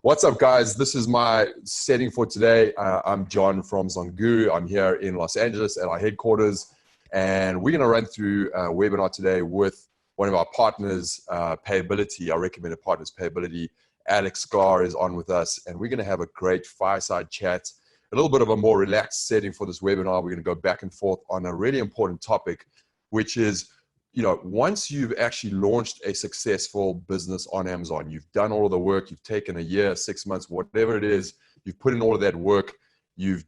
What's up, guys? This is my setting for today. I'm John from Zonguru. I'm here in Los Angeles at our headquarters, and we're going to run through a webinar today with one of our partners, Payability, our recommended partners, Payability. Alex Sklar is on with us, and we're going to have a great fireside chat, a little bit of a more relaxed setting for this webinar. We're going to go back and forth on a really important topic, which is, once you've actually launched a successful business on Amazon, you've done all of the work, you've taken a year, 6 months, whatever it is, you've put in all of that work, you've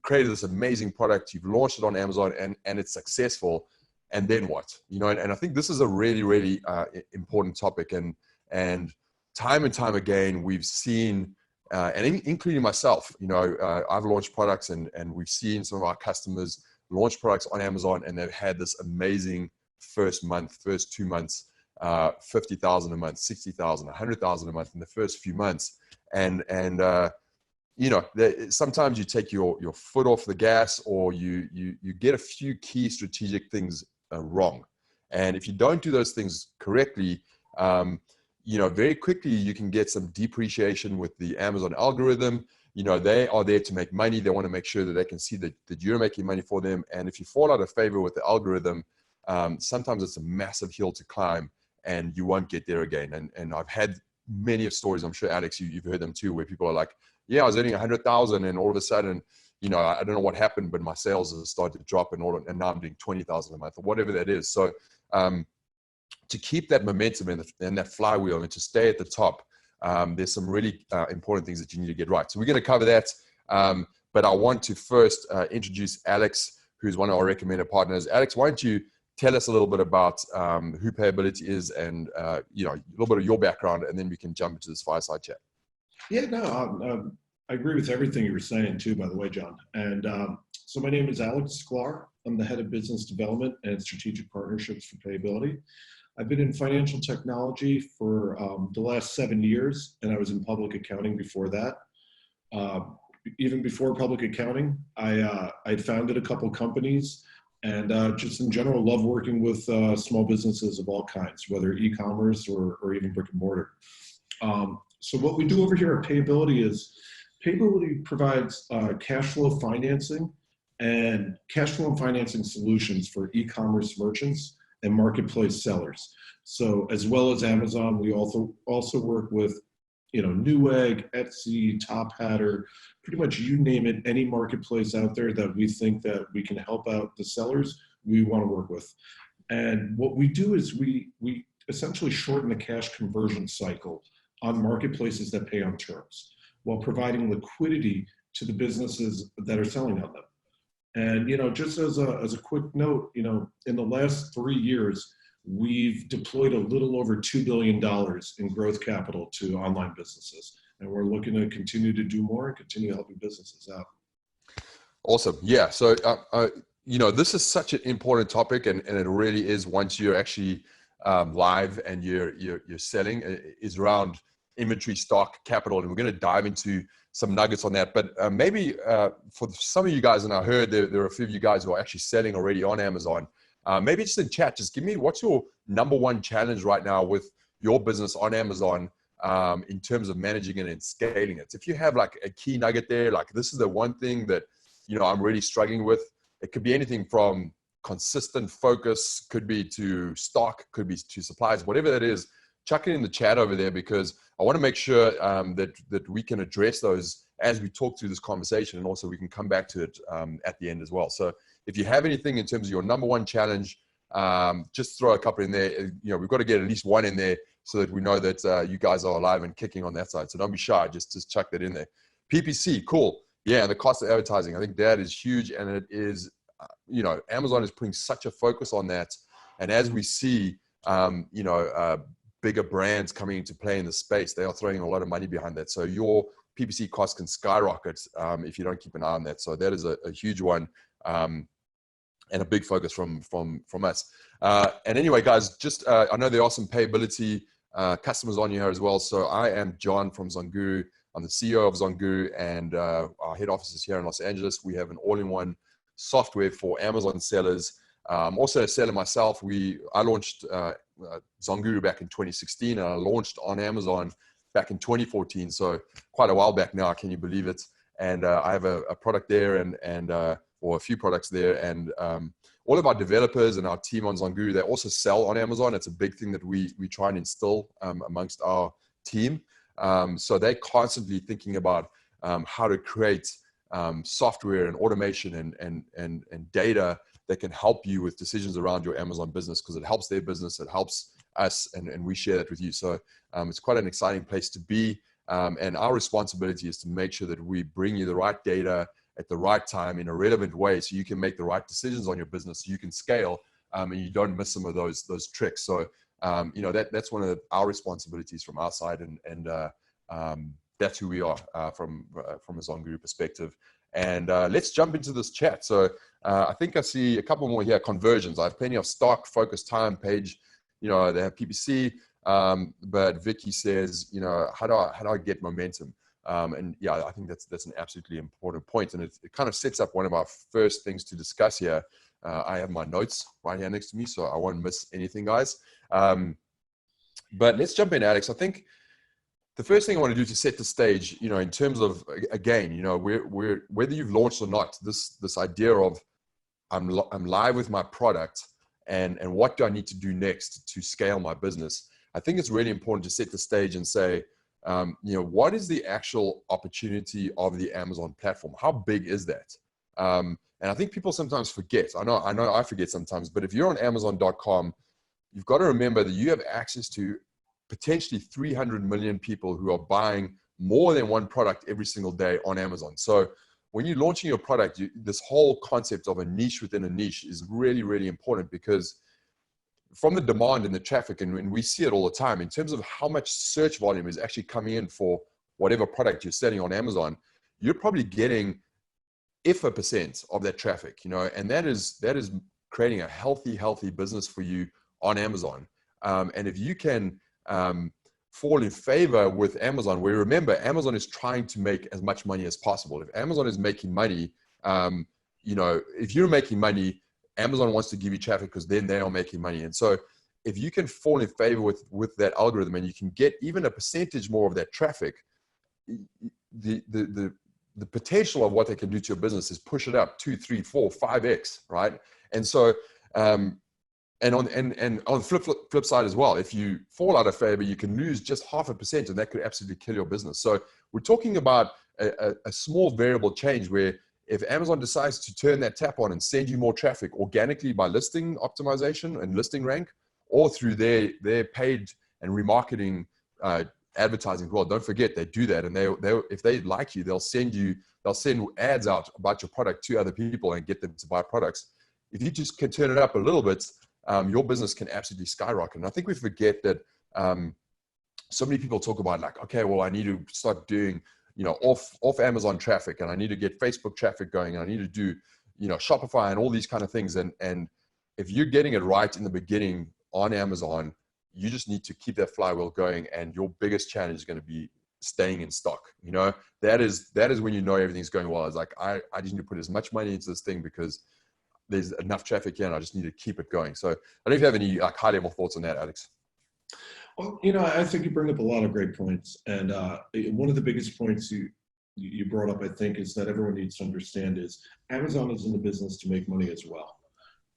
created this amazing product, you've launched it on Amazon, and it's successful, and then what? And I think this is a really, really important topic, and time again, we've seen, and including myself, I've launched products, and we've seen some of our customers launch products on Amazon, and they've had this amazing first 2 months, 50,000 a month, 60,000, 100,000 a month in the first few months. And sometimes you take your foot off the gas, or you get a few key strategic things wrong. And if you don't do those things correctly, very quickly you can get some depreciation with the Amazon algorithm. They are there to make money. They want to make sure that they can see that you're making money for them. And if you fall out of favor with the algorithm, sometimes it's a massive hill to climb, and you won't get there again. And I've had many of stories, I'm sure, Alex, you've heard them too, where people are like, yeah, I was earning 100,000, and all of a sudden, I don't know what happened, but my sales have started to drop, and now I'm doing 20,000 a month, or whatever that is. So to keep that momentum and that flywheel, and to stay at the top, there's some really important things that you need to get right. So we're going to cover that. But I want to first introduce Alex, who's one of our recommended partners. Alex, why don't you tell us a little bit about who Payability is, and a little bit of your background, and then we can jump into this fireside chat. Yeah, no, I agree with everything you were saying too, by the way, John. And so my name is Alex Sklar. I'm the head of business development and strategic partnerships for Payability. I've been in financial technology for the last 7 years, and I was in public accounting before that. Even before public accounting, I founded a couple companies, and just in general, love working with small businesses of all kinds, whether e-commerce or even brick and mortar. So what we do over here at Payability is Payability provides cash flow financing and cash flow and financing solutions for e-commerce merchants and marketplace sellers. So as well as Amazon, we also work with Newegg, Etsy, Top Hatter, pretty much you name it, any marketplace out there that we think that we can help out the sellers, we want to work with. And what we do is we essentially shorten the cash conversion cycle on marketplaces that pay on terms, while providing liquidity to the businesses that are selling on them. And just as a quick note, in the last 3 years, we've deployed a little over $2 billion in growth capital to online businesses. And we're looking to continue to do more and continue helping businesses out. Awesome. Yeah. So, this is such an important topic, and it really is, once you're actually live and you're selling, is around inventory, stock, capital. And we're going to dive into some nuggets on that. But maybe for some of you guys, and I heard there are a few of you guys who are actually selling already on Amazon, maybe just in chat, just give me, what's your number one challenge right now with your business on Amazon in terms of managing it and scaling it? If you have like a key nugget there, like this is the one thing that, I'm really struggling with. It could be anything from consistent focus, could be to stock, could be to supplies, whatever that is, chuck it in the chat over there, because I want to make sure that we can address those as we talk through this conversation, and also we can come back to it at the end as well. So if you have anything in terms of your number one challenge, just throw a couple in there. We've got to get at least one in there so that we know that you guys are alive and kicking on that side. So don't be shy, just chuck that in there. PPC, cool. Yeah, and the cost of advertising, I think that is huge, and it is, Amazon is putting such a focus on that. And as we see, bigger brands coming into play in the space, they are throwing a lot of money behind that. So your PPC costs can skyrocket if you don't keep an eye on that. So that is a huge one, and a big focus from us. And anyway, guys, just I know there are some Payability customers on here as well. So I am John from Zonguru. I'm the CEO of Zonguru, and our head office is here in Los Angeles. We have an all-in-one software for Amazon sellers. I'm also a seller myself. I launched Zonguru back in 2016, and I launched on Amazon back in 2014. So quite a while back now, can you believe it? And I have a product there or a few products there. And all of our developers and our team on Zonguru, they also sell on Amazon. It's a big thing that we try and instill amongst our team. So they're constantly thinking about how to create software and automation and data that can help you with decisions around your Amazon business, because it helps their business, it helps us, and we share that with you. So it's quite an exciting place to be. And our responsibility is to make sure that we bring you the right data at the right time in a relevant way, so you can make the right decisions on your business, so you can scale, and you don't miss some of those tricks. So that's one of our responsibilities from our side, and that's who we are from a Zonguru perspective. And let's jump into this chat. So I think I see a couple more here. Conversions. I have plenty of stock, focus, time, page. They have PPC. But Vicky says, how do I get momentum? And yeah, I think that's an absolutely important point. And it kind of sets up one of our first things to discuss here. I have my notes right here next to me, so I won't miss anything, guys. But let's jump in, Alex. I think the first thing I want to do to set the stage, in terms of, again, whether you've launched or not, this idea of I'm live with my product, and what do I need to do next to scale my business? I think it's really important to set the stage and say, what is the actual opportunity of the Amazon platform? How big is that? And I think people sometimes forget. I know I forget sometimes, but if you're on Amazon.com, you've got to remember that you have access to potentially 300 million people who are buying more than one product every single day on Amazon. So when you're launching your product, this whole concept of a niche within a niche is really, really important, because from the demand and the traffic, and we see it all the time in terms of how much search volume is actually coming in for whatever product you're selling on Amazon, you're probably getting if a percent of that traffic, and that is creating a healthy business for you on Amazon. And if you can fall in favor with Amazon, where, remember, Amazon is trying to make as much money as possible. If Amazon is making money, if you're making money, Amazon wants to give you traffic because then they are making money. And so if you can fall in favor with that algorithm, and you can get even a percentage more of that traffic, the potential of what they can do to your business is push it up 2, 3, 4, 5x, right? And so and on the flip side as well, if you fall out of favor, you can lose just 0.5%, and that could absolutely kill your business. So we're talking about a small variable change, where if Amazon decides to turn that tap on and send you more traffic organically by listing optimization and listing rank, or through their paid and remarketing advertising, well, don't forget they do that, and they if they like you, they'll send ads out about your product to other people and get them to buy products. If you just can turn it up a little bit, your business can absolutely skyrocket. And I think we forget that so many people talk about, like, okay, well, I need to start doing off Amazon traffic, and I need to get Facebook traffic going, and I need to do Shopify and all these kind of things. And if you're getting it right in the beginning on Amazon, you just need to keep that flywheel going, and your biggest challenge is going to be staying in stock. That is when everything's going well. It's like, I just need to put as much money into this thing because there's enough traffic here, and I just need to keep it going. So I don't know if you have any high level thoughts on that, Alex. Well, I think you bring up a lot of great points. And one of the biggest points you brought up, I think, is that everyone needs to understand is Amazon is in the business to make money as well.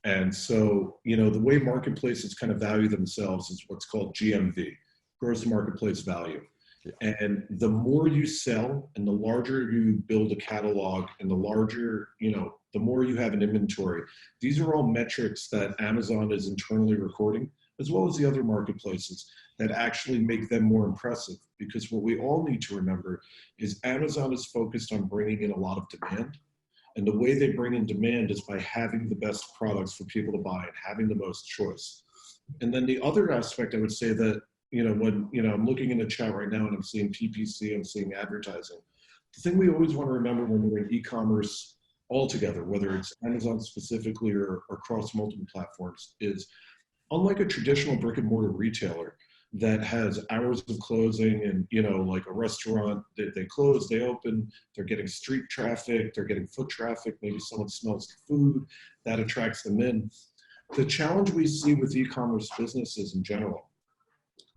And so, the way marketplaces kind of value themselves is what's called GMV, gross marketplace value. Yeah. And the more you sell and the larger you build a catalog and the larger, the more you have an inventory, these are all metrics that Amazon is internally recording, as well as the other marketplaces, that actually make them more impressive. Because what we all need to remember is Amazon is focused on bringing in a lot of demand. And the way they bring in demand is by having the best products for people to buy and having the most choice. And then the other aspect, I would say that, when, I'm looking in the chat right now and I'm seeing PPC, I'm seeing advertising. The thing we always want to remember when we're in e-commerce altogether, whether it's Amazon specifically or across multiple platforms, is unlike a traditional brick and mortar retailer that has hours of closing and, like a restaurant, they close, they open, they're getting street traffic, they're getting foot traffic, maybe someone smells the food, that attracts them in. The challenge we see with e-commerce businesses in general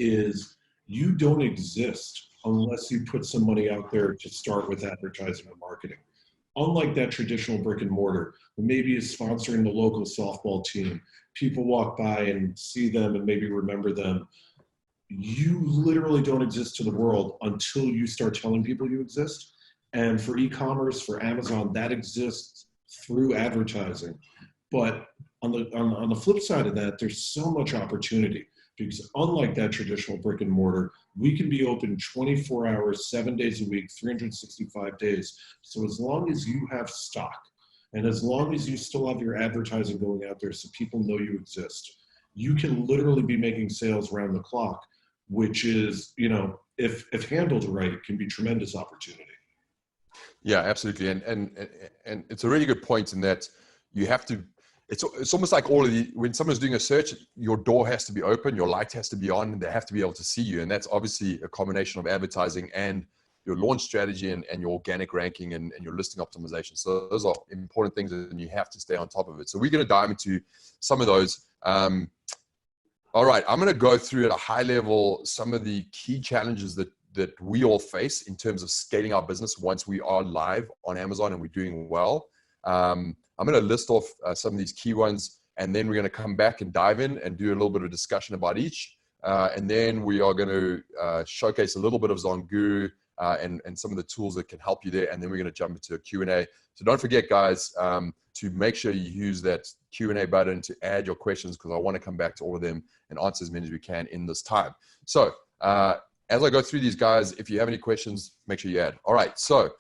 is you don't exist unless you put some money out there to start with advertising and marketing. Unlike that traditional brick and mortar, who maybe is sponsoring the local softball team, people walk by and see them and maybe remember them. You literally don't exist to the world until you start telling people you exist. And for e-commerce, for Amazon, that exists through advertising. But on the flip side of that, there's so much opportunity, because unlike that traditional brick and mortar, we can be open 24 hours, 7 days a week, 365 days. So as long as you have stock, and as long as you still have your advertising going out there so people know you exist, you can literally be making sales around the clock, which is, you know, if handled right, it can be tremendous opportunity. Yeah, absolutely. And it's a really good point in that you have to, it's almost like all of the, when someone's doing a search, your door has to be open, your light has to be on, and they have to be able to see you. And that's obviously a combination of advertising and your launch strategy and your organic ranking and your listing optimization. So those are important things, and you have to stay on top of it. So we're going to dive into some of those. All right, I'm going to go through at a high level some of the key challenges that we all face in terms of scaling our business once we are live on Amazon and we're doing well. I'm going to list off some of these key ones, and then we're going to come back and dive in and do a little bit of discussion about each. And then we are going to showcase a little bit of Zonguru and some of the tools that can help you there. And then we're going to jump into a Q&A. So don't forget, guys, to make sure you use that Q&A button to add your questions, because I want to come back to all of them and answer as many as we can in this time. So as I go through these, guys, if you have any questions, make sure you add. All right, so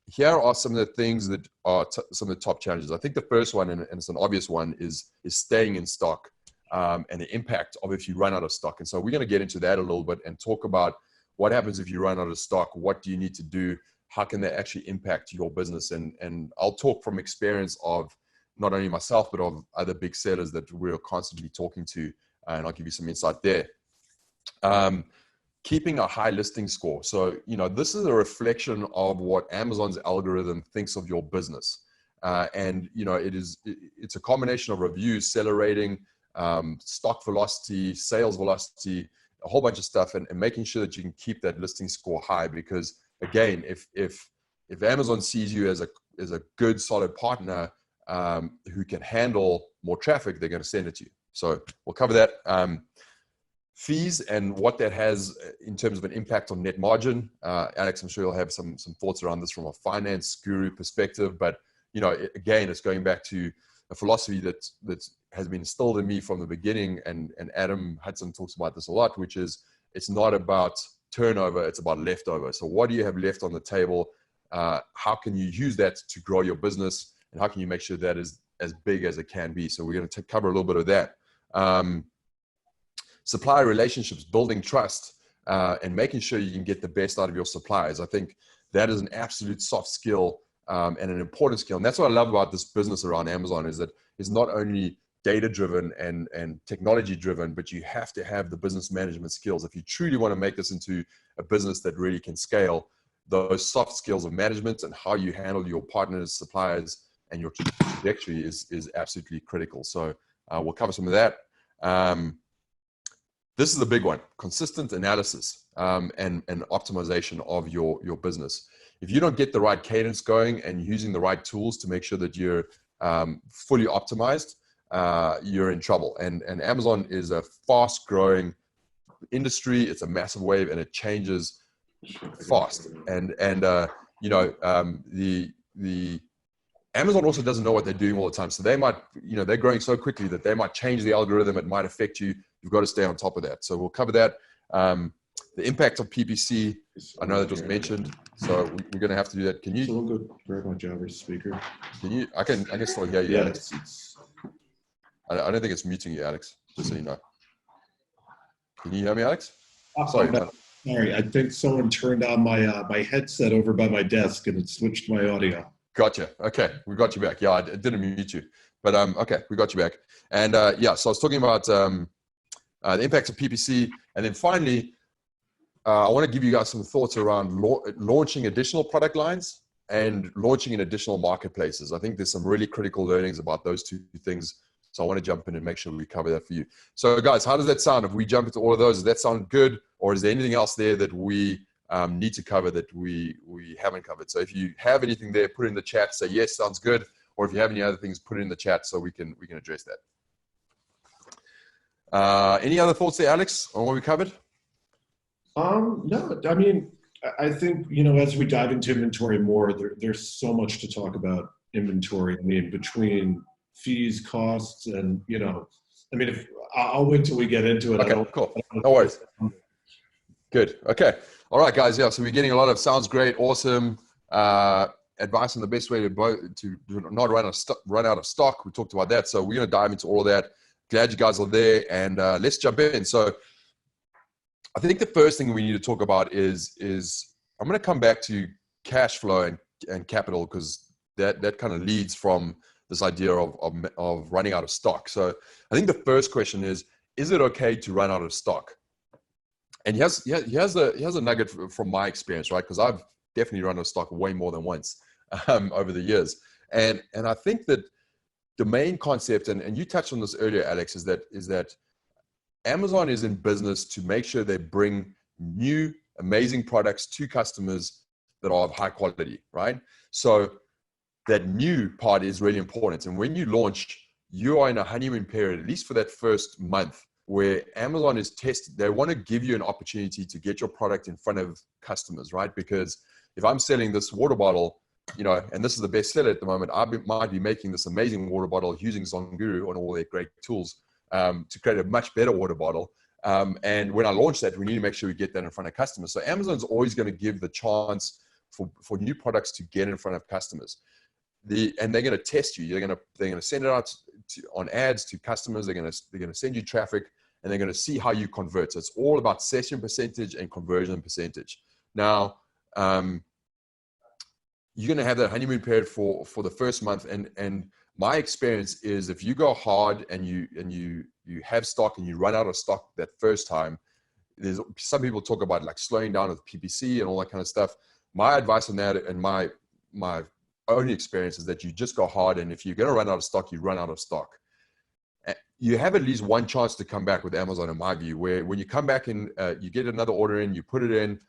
here are some of the things that are some of the top challenges. I think the first one, and it's an obvious one, is staying in stock and the impact of if you run out of stock. And so we're going to get into that a little bit and talk about what happens if you run out of stock. What do you need to do? How can that actually impact your business? And I'll talk from experience of not only myself, but of other big sellers that we're constantly talking to, and I'll give you some insight there. Keeping a high listing score. So, you know, this is a reflection of what Amazon's algorithm thinks of your business. And, you know, it's a combination of reviews, seller rating, stock velocity, sales velocity, a whole bunch of stuff, and making sure that you can keep that listing score high. Because again, if Amazon sees you as a good, solid partner who can handle more traffic, they're going to send it to you. So we'll cover that. Fees and what that has in terms of an impact on net margin. Alex, I'm sure you'll have some thoughts around this from a finance guru perspective, but you know, again, it's going back to a philosophy that has been instilled in me from the beginning, and Adam Hudson talks about this a lot, which is it's not about turnover, it's about leftover. So what do you have left on the table? How can you use that to grow your business, and how can you make sure that is as big as it can be? So we're going to cover a little bit of that. Supplier relationships, building trust, and making sure you can get the best out of your suppliers. I think that is an absolute soft skill and an important skill. And that's what I love about this business around Amazon, is that it's not only data-driven and technology-driven, but you have to have the business management skills. If you truly want to make this into a business that really can scale, those soft skills of management and how you handle your partners, suppliers, and your trajectory is absolutely critical. So we'll cover some of that. This is the big one: consistent analysis and optimization of your business. If you don't get the right cadence going and using the right tools to make sure that you're fully optimized, you're in trouble. And Amazon is a fast-growing industry. It's a massive wave, and it changes fast. And you know, the Amazon also doesn't know what they're doing all the time. So they might, you know, they're growing so quickly that they might change the algorithm. It might affect you. You've got to stay on top of that. So we'll cover that. The impact of PPC, I know that was mentioned, so we're going to have to do that. Can you? Someone go grab my Jabber speaker. Can you? I can still hear you, Yeah, Alex. I don't think it's muting you, Alex. Just so you know. Can you hear me, Alex? Sorry. Sorry, I think someone turned on my my headset over by my desk, and it switched my audio. Gotcha. Okay, we got you back. Yeah, I didn't mute you, but okay, we got you back. And yeah, so I was talking about the impacts of PPC, and then finally, I want to give you guys some thoughts around launching additional product lines and launching in additional marketplaces. I think there's some really critical learnings about those two things So I want to jump in and make sure we cover that for you. So guys, how does that sound? If we jump into all of those, does that sound good? Or is there anything else there that we need to cover that we haven't covered? So if you have anything there, put it in the chat, say yes, sounds good. Or if you have any other things, put it in the chat so we can address that. Any other thoughts there, Alex, on what we covered? No, I mean, I think, you know, as we dive into inventory more, there's so much to talk about inventory. I mean, between fees, costs, and, you know, I mean, if I'll wait till we get into it. Okay, cool. No worries. Good. Okay. All right, guys. Yeah. So we're getting a lot of sounds great, awesome advice on the best way to not run out of stock. We talked about that. So we're going to dive into all of that. Glad you guys are there, and let's jump in. So I think the first thing we need to talk about is I'm going to come back to cash flow and capital, because that kind of leads from this idea of running out of stock. So I think the first question is it okay to run out of stock? And he has a nugget from my experience, right? Because I've definitely run out of stock way more than once over the years. And I think that the main concept, and you touched on this earlier, Alex, is that Amazon is in business to make sure they bring new, amazing products to customers that are of high quality, right? So that new part is really important. And when you launch, you are in a honeymoon period, at least for that first month, where Amazon is tested. They want to give you an opportunity to get your product in front of customers, right? Because if I'm selling this water bottle, you know, and this is the best seller at the moment, I might be making this amazing water bottle using Zonguru and all their great tools to create a much better water bottle. And when I launch that, we need to make sure we get that in front of customers. So Amazon's always going to give the chance for new products to get in front of customers. And they're going to test you. They're going to send it out on ads to customers. They're going to send you traffic, and they're going to see how you convert. So it's all about session percentage and conversion percentage. Now, you're going to have that honeymoon period for the first month. And my experience is, if you go hard and you have stock and you run out of stock that first time, there's some people talk about like slowing down with PPC and all that kind of stuff. My advice on that, and my only experience, is that you just go hard, and if you're going to run out of stock, you run out of stock. You have at least one chance to come back with Amazon, in my view, where when you come back and you get another order in, you put it in,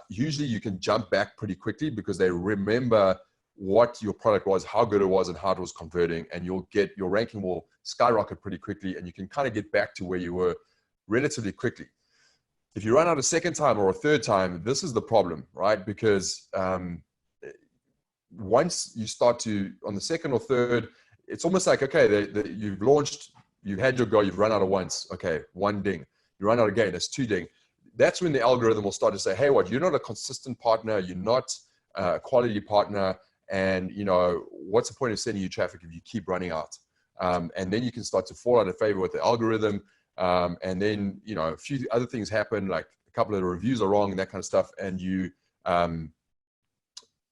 usually you can jump back pretty quickly because they remember what your product was, how good it was, and how it was converting, and your ranking will skyrocket pretty quickly, and you can kind of get back to where you were relatively quickly. If you run out a second time or a third time, this is the problem, right? Because once you start to, on the second or third, it's almost like, okay, you've launched, you've had your go, you've run out of once. Okay, one ding. You run out again, that's two ding. That's when the algorithm will start to say, hey, you're not a consistent partner, you're not a quality partner, and you know, what's the point of sending you traffic if you keep running out? And then you can start to fall out of favor with the algorithm. And then, you know, a few other things happen, like a couple of the reviews are wrong and that kind of stuff. And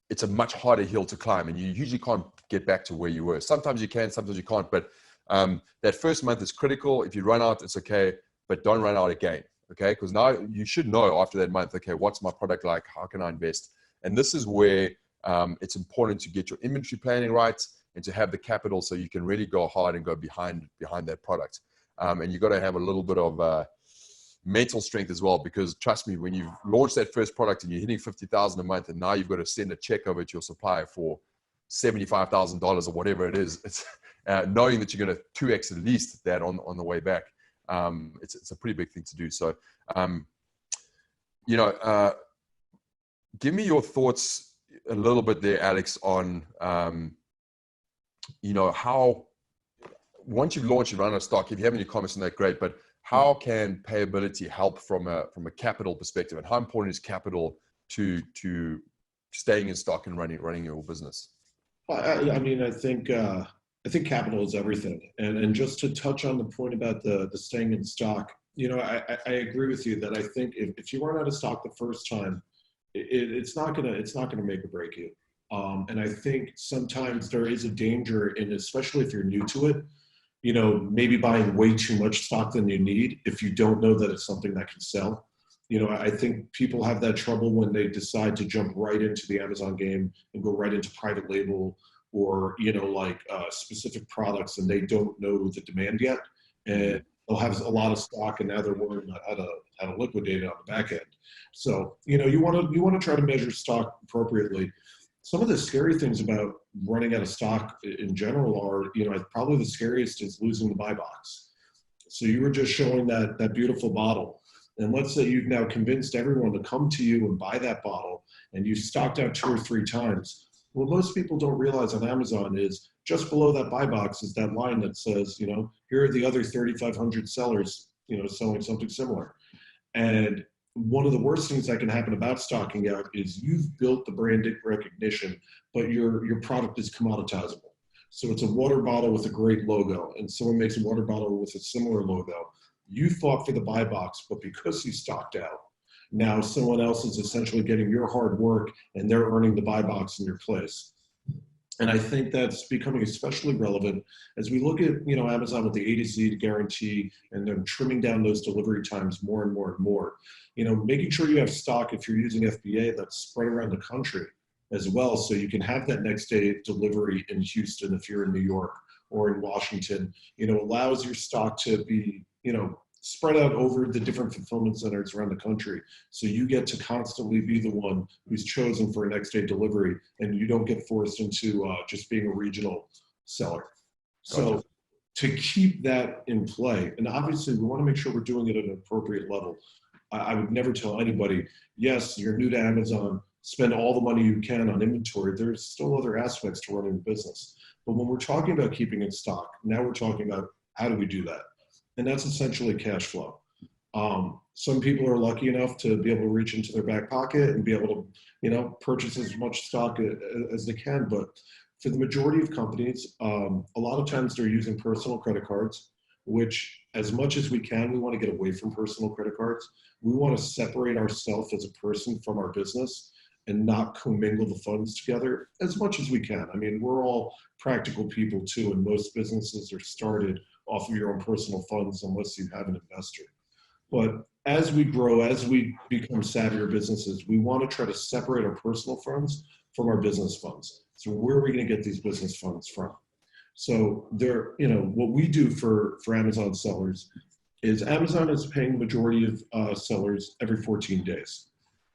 it's a much harder hill to climb, and you usually can't get back to where you were. Sometimes you can, sometimes you can't, but that first month is critical. If you run out, it's okay, but don't run out again, okay? Because now you should know after that month, okay, what's my product like? How can I invest? And this is where it's important to get your inventory planning right and to have the capital so you can really go hard and go behind that product. And you've got to have a little bit of mental strength as well, because trust me, when you've launched that first product and you're hitting $50,000 a month, and now you've got to send a check over to your supplier for $75,000 or whatever it is, it's knowing that you're going to 2x at least that on the way back. It's a pretty big thing to do. So, you know, give me your thoughts a little bit there, Alex, on, you know, how, once you've launched, you've run out of stock. If you have any comments on that, great. But how can Payability help from a capital perspective, and how important is capital to staying in stock and running your business? I mean, I think capital is everything. And just to touch on the point about the staying in stock, you know, I agree with you that I think if you run out of stock the first time, it's not gonna make or break you. And I think sometimes there is a danger in, especially if you're new to it, you know, maybe buying way too much stock than you need if you don't know that it's something that can sell. You know, I think people have that trouble when they decide to jump right into the Amazon game and go right into private label or, like specific products, and they don't know the demand yet. And they'll have a lot of stock, and now they're worried about how to liquidate it on the back end. So, you want to try to measure stock appropriately. Some of the scary things about running out of stock in general are, probably the scariest is losing the buy box. So you were just showing that beautiful bottle. And let's say you've now convinced everyone to come to you and buy that bottle, and you stocked out 2 or 3 times. What most people don't realize on Amazon is just below that buy box is that line that says, here are the other 3,500 sellers, selling something similar. And one of the worst things that can happen about stocking out is you've built the brand recognition, but your product is commoditizable. So it's a water bottle with a great logo, and someone makes a water bottle with a similar logo. You fought for the buy box, but because you stocked out, now someone else is essentially getting your hard work and they're earning the buy box in your place. And I think that's becoming especially relevant as we look at, Amazon with the A to Z guarantee, and then trimming down those delivery times more and more and more. Making sure you have stock if you're using FBA that's spread around the country as well, so you can have that next day delivery in Houston if you're in New York or in Washington. Allows your stock to be, spread out over the different fulfillment centers around the country. So you get to constantly be the one who's chosen for a next day delivery, and you don't get forced into just being a regional seller. So Gotcha. to keep that in play, and obviously we want to make sure we're doing it at an appropriate level. I would never tell anybody, yes, you're new to Amazon, spend all the money you can on inventory. There's still other aspects to running a business. But when we're talking about keeping in stock, now we're talking about how do we do that? And that's essentially cash flow. Some people are lucky enough to be able to reach into their back pocket and be able to, purchase as much stock as they can. But for the majority of companies, a lot of times they're using personal credit cards, which as much as we can, we want to get away from personal credit cards. We want to separate ourselves as a person from our business and not commingle the funds together as much as we can. I mean, we're all practical people too, and most businesses are started off of your own personal funds unless you have an investor. But as we grow, as we become savvier businesses, we want to try to separate our personal funds from our business funds. So where are we going to get these business funds from? So what we do for Amazon sellers is Amazon is paying the majority of sellers every 14 days.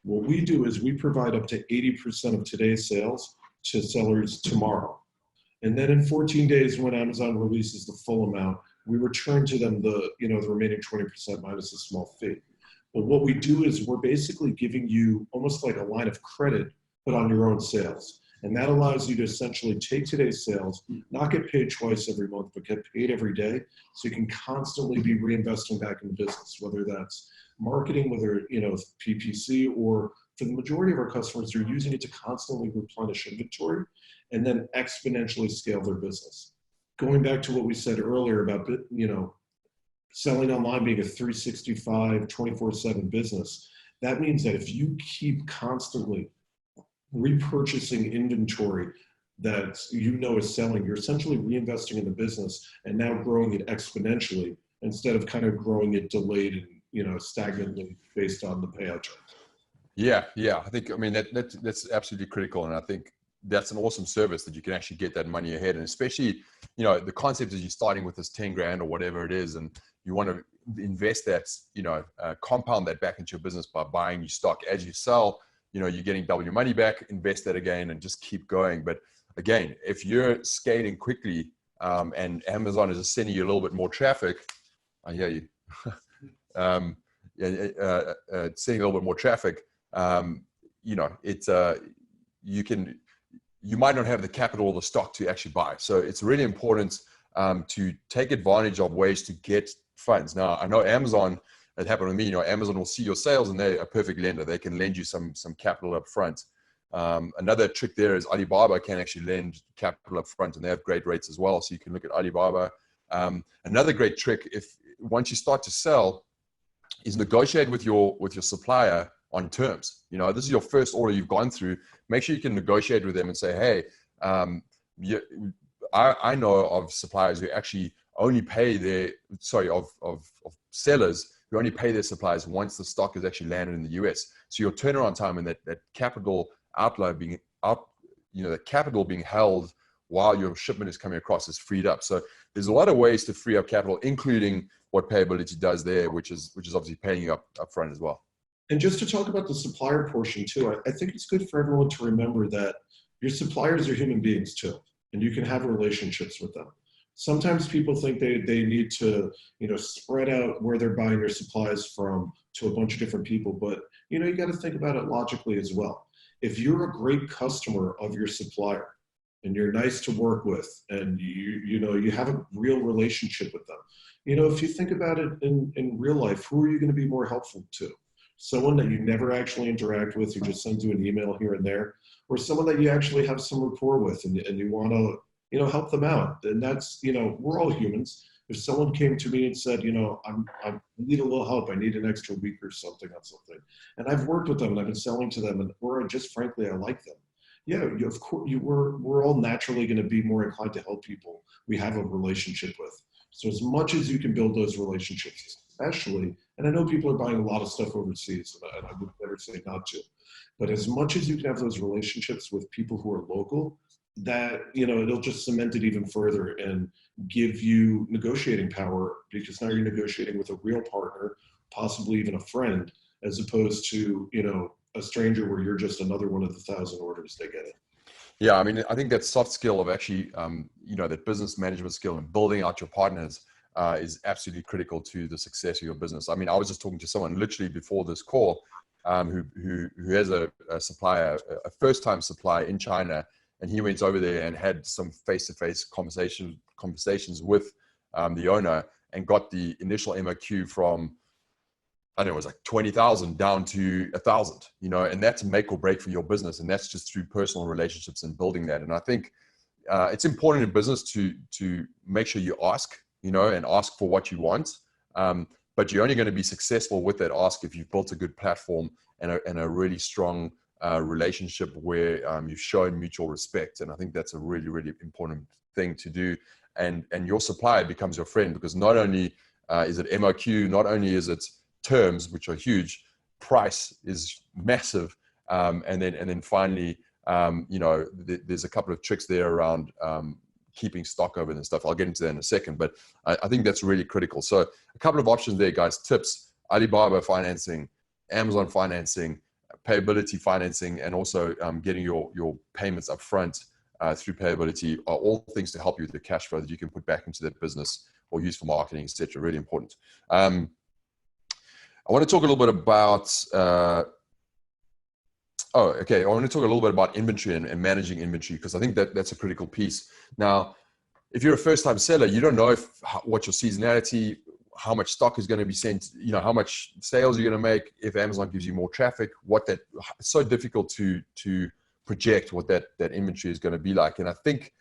What we do is we provide up to 80% of today's sales to sellers tomorrow. And then in 14 days, when Amazon releases the full amount, we return to them the remaining 20% minus a small fee. But what we do is we're basically giving you almost like a line of credit, but on your own sales. And that allows you to essentially take today's sales, not get paid twice every month, but get paid every day. So you can constantly be reinvesting back in the business, whether that's marketing, whether, PPC, or for the majority of our customers, they're using it to constantly replenish inventory and then exponentially scale their business. Going back to what we said earlier about, selling online being a 365, 24/7 business, that means that if you keep constantly repurchasing inventory that is selling, you're essentially reinvesting in the business and now growing it exponentially instead of kind of growing it delayed and, stagnantly based on the payout terms. Yeah. That's absolutely critical. And I think that's an awesome service that you can actually get that money ahead. And especially, the concept is you're starting with this 10 grand or whatever it is, and you want to invest that, compound that back into your business by buying your stock. As you sell, you're getting double your money back, invest that again, and just keep going. But again, if you're scaling quickly and Amazon is just sending you a little bit more traffic, I hear you. Sending a little bit more traffic, you might not have the capital or the stock to actually buy. So it's really important to take advantage of ways to get funds. Now, I know Amazon, it happened with me, Amazon will see your sales and they're a perfect lender. They can lend you some capital up front. Another trick there is Alibaba can actually lend capital up front, and they have great rates as well. So you can look at Alibaba. Another great trick, once you start to sell, is negotiate with your supplier on terms. This is your first order you've gone through. Make sure you can negotiate with them and say, hey, I know of suppliers who actually only pay of sellers who only pay their suppliers once the stock is actually landed in the US. So your turnaround time and that capital outlay the capital being held while your shipment is coming across is freed up. So there's a lot of ways to free up capital, including what Payability does there, which is obviously paying you up front as well. And just to talk about the supplier portion too, I think it's good for everyone to remember that your suppliers are human beings too, and you can have relationships with them. Sometimes people think they need to, spread out where they're buying their supplies from to a bunch of different people, but you got to think about it logically as well. If you're a great customer of your supplier and you're nice to work with and you have a real relationship with them, if you think about it in real life, who are you going to be more helpful to? Someone that you never actually interact with, who just sends you an email here and there, or someone that you actually have some rapport with and you want to help them out. And that's, we're all humans. If someone came to me and said, I need a little help, I need an extra week or something on something, and I've worked with them and I've been selling to them, or just frankly, I like them. Yeah, of course, we're all naturally going to be more inclined to help people we have a relationship with. So as much as you can build those relationships, especially, and I know people are buying a lot of stuff overseas, and I would never say not to, but as much as you can have those relationships with people who are local, that it'll just cement it even further and give you negotiating power, because now you're negotiating with a real partner, possibly even a friend, as opposed to a stranger where you're just another one of the 1,000 orders they get in. Yeah, I mean, I think that soft skill of actually that business management skill and building out your partners is absolutely critical to the success of your business. I mean, I was just talking to someone literally before this call who has a supplier, a first-time supplier in China. And he went over there and had some face-to-face conversations with the owner and got the initial MOQ from, I don't know, it was like 20,000 down to 1,000, and that's make or break for your business. And that's just through personal relationships and building that. And I think it's important in business to make sure you ask, and ask for what you want. But you're only going to be successful with that ask if you've built a good platform and a really strong relationship where you've shown mutual respect. And I think that's a really, really important thing to do. And your supplier becomes your friend, because not only is it MOQ, not only is it terms, which are huge, price is massive. And then finally, there's a couple of tricks there around keeping stock over and stuff. I'll get into that in a second, but I think that's really critical. So a couple of options there, guys. Tips: Alibaba financing, Amazon financing, Payability financing, and also getting your payments up front through Payability are all things to help you with the cash flow that you can put back into that business or use for marketing, etc. Really important. I want to talk a little bit about I want to talk a little bit about inventory and managing inventory, because I think that's a critical piece. Now, if you're a first-time seller, you don't know what your seasonality, how much stock is going to be sent, how much sales you're going to make, if Amazon gives you more traffic, it's so difficult to project what that inventory is going to be like. And I think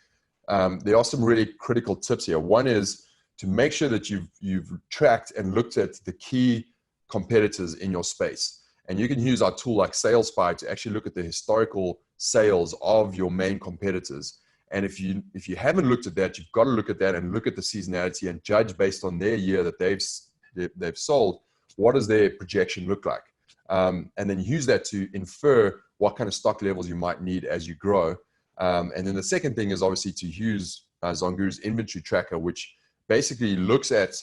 there are some really critical tips here. One is to make sure that you've tracked and looked at the key competitors in your space. And you can use our tool like SalesFi to actually look at the historical sales of your main competitors. And if you haven't looked at that, you've got to look at that and look at the seasonality and judge based on their year that they've sold, what does their projection look like? And then use that to infer what kind of stock levels you might need as you grow. And then the second thing is obviously to use Zonguru's inventory tracker, which basically looks at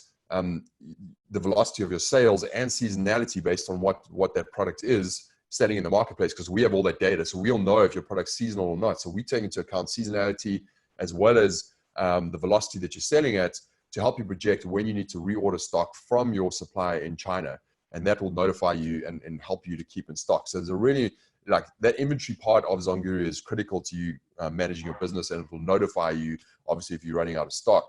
the velocity of your sales and seasonality based on what that product is selling in the marketplace, because we have all that data. So we'll know if your product's seasonal or not. So we take into account seasonality as well as the velocity that you're selling at to help you project when you need to reorder stock from your supplier in China. And that will notify you and help you to keep in stock. So there's a really, that inventory part of Zonguru is critical to you managing your business, and it will notify you, obviously, if you're running out of stock.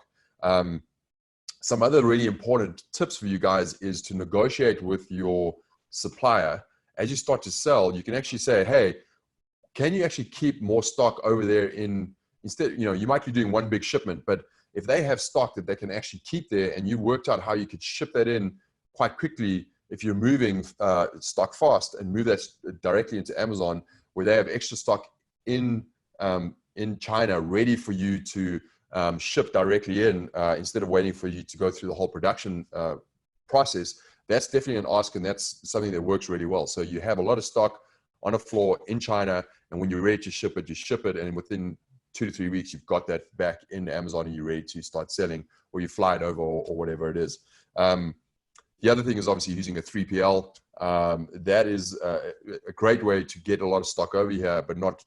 Some other really important tips for you guys is to negotiate with your supplier. As you start to sell, you can actually say, hey, can you actually keep more stock over there instead, you might be doing one big shipment, but if they have stock that they can actually keep there and you worked out how you could ship that in quite quickly, if you're moving stock fast and move that directly into Amazon, where they have extra stock in China ready for you to ship directly in instead of waiting for you to go through the whole production process, that's definitely an ask, and that's something that works really well. So you have a lot of stock on a floor in China, and when you're ready to ship it, you ship it, and within 2 to 3 weeks, you've got that back in Amazon and you're ready to start selling, or you fly it over, or whatever it is. The other thing is obviously using a 3PL. That is a great way to get a lot of stock over here, but not,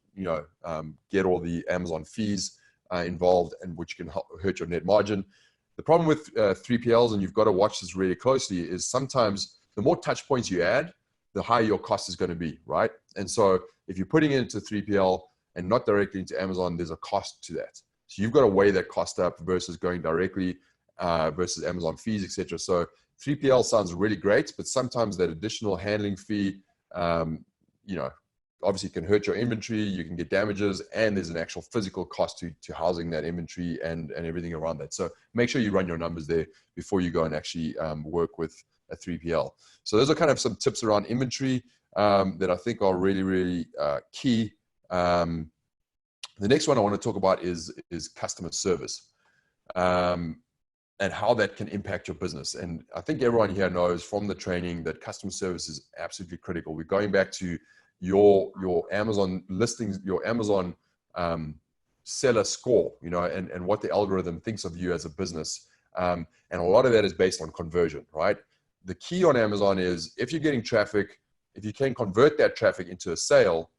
get all the Amazon fees involved, and which can hurt your net margin. The problem with 3PLs, and you've got to watch this really closely, is sometimes the more touch points you add, the higher your cost is going to be, right? And so if you're putting it into 3PL and not directly into Amazon, there's a cost to that. So you've got to weigh that cost up versus going directly versus Amazon fees, etc. So 3PL sounds really great, but sometimes that additional handling fee, obviously can hurt your inventory, you can get damages, and there's an actual physical cost to housing that inventory and everything around that. So make sure you run your numbers there before you go and actually work with a 3PL. So those are kind of some tips around inventory that I think are really, really key. The next one I want to talk about is customer service. And how that can impact your business. And I think everyone here knows from the training that customer service is absolutely critical. We're going back to your Amazon listings, your Amazon seller score, and what the algorithm thinks of you as a business. And a lot of that is based on conversion, right? The key on Amazon is if you're getting traffic, if you can convert that traffic into a sale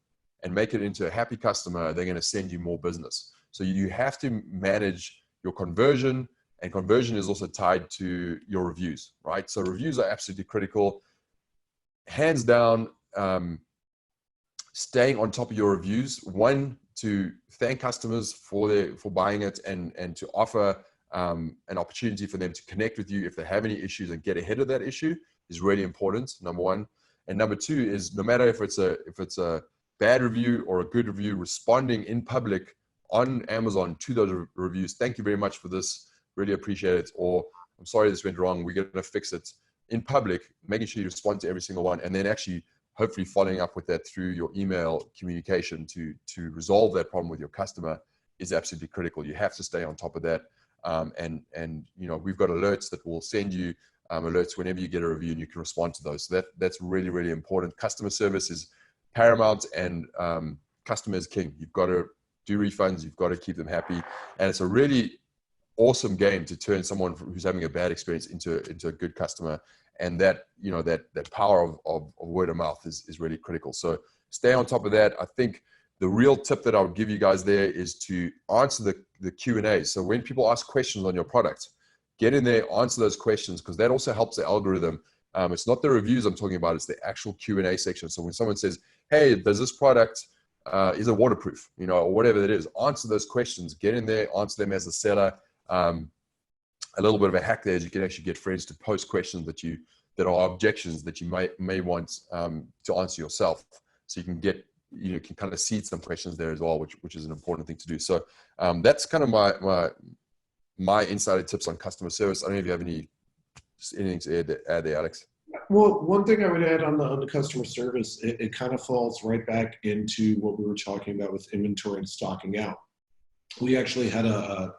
and make it into a happy customer, they're going to send you more business. So you have to manage your conversion. And conversion is also tied to your reviews, right? So reviews are absolutely critical. Hands down, staying on top of your reviews, one, to thank customers for buying it and to offer an opportunity for them to connect with you if they have any issues and get ahead of that issue is really important, number one. And number two is no matter if it's a bad review or a good review, responding in public on Amazon to those reviews. Thank you very much for this. Really appreciate it. Or I'm sorry this went wrong. We're going to fix it in public, making sure you respond to every single one, and then actually hopefully following up with that through your email communication to resolve that problem with your customer is absolutely critical. You have to stay on top of that. And we've got alerts that will send you alerts whenever you get a review, and you can respond to those. So that's really, really important. Customer service is paramount, and customer is king. You've got to do refunds. You've got to keep them happy. And it's a really awesome game to turn someone who's having a bad experience into a good customer, and that power of word of mouth is really critical. So stay on top of that. I think the real tip that I would give you guys there is to answer the Q&A. So when people ask questions on your product, get in there, answer those questions, because that also helps the algorithm. It's not the reviews I'm talking about, it's the actual Q&A section. So when someone says, hey, does this product is it waterproof, or whatever it is, answer those questions, get in there, answer them as a seller. A little bit of a hack there is you can actually get friends to post questions that are objections that you may want to answer yourself. So you can kind of seed some questions there as well, which is an important thing to do. So that's kind of my insider tips on customer service. I don't know if you have anything to add there, Alex. Well, one thing I would add on the customer service, it kind of falls right back into what we were talking about with inventory and stocking out. We actually had a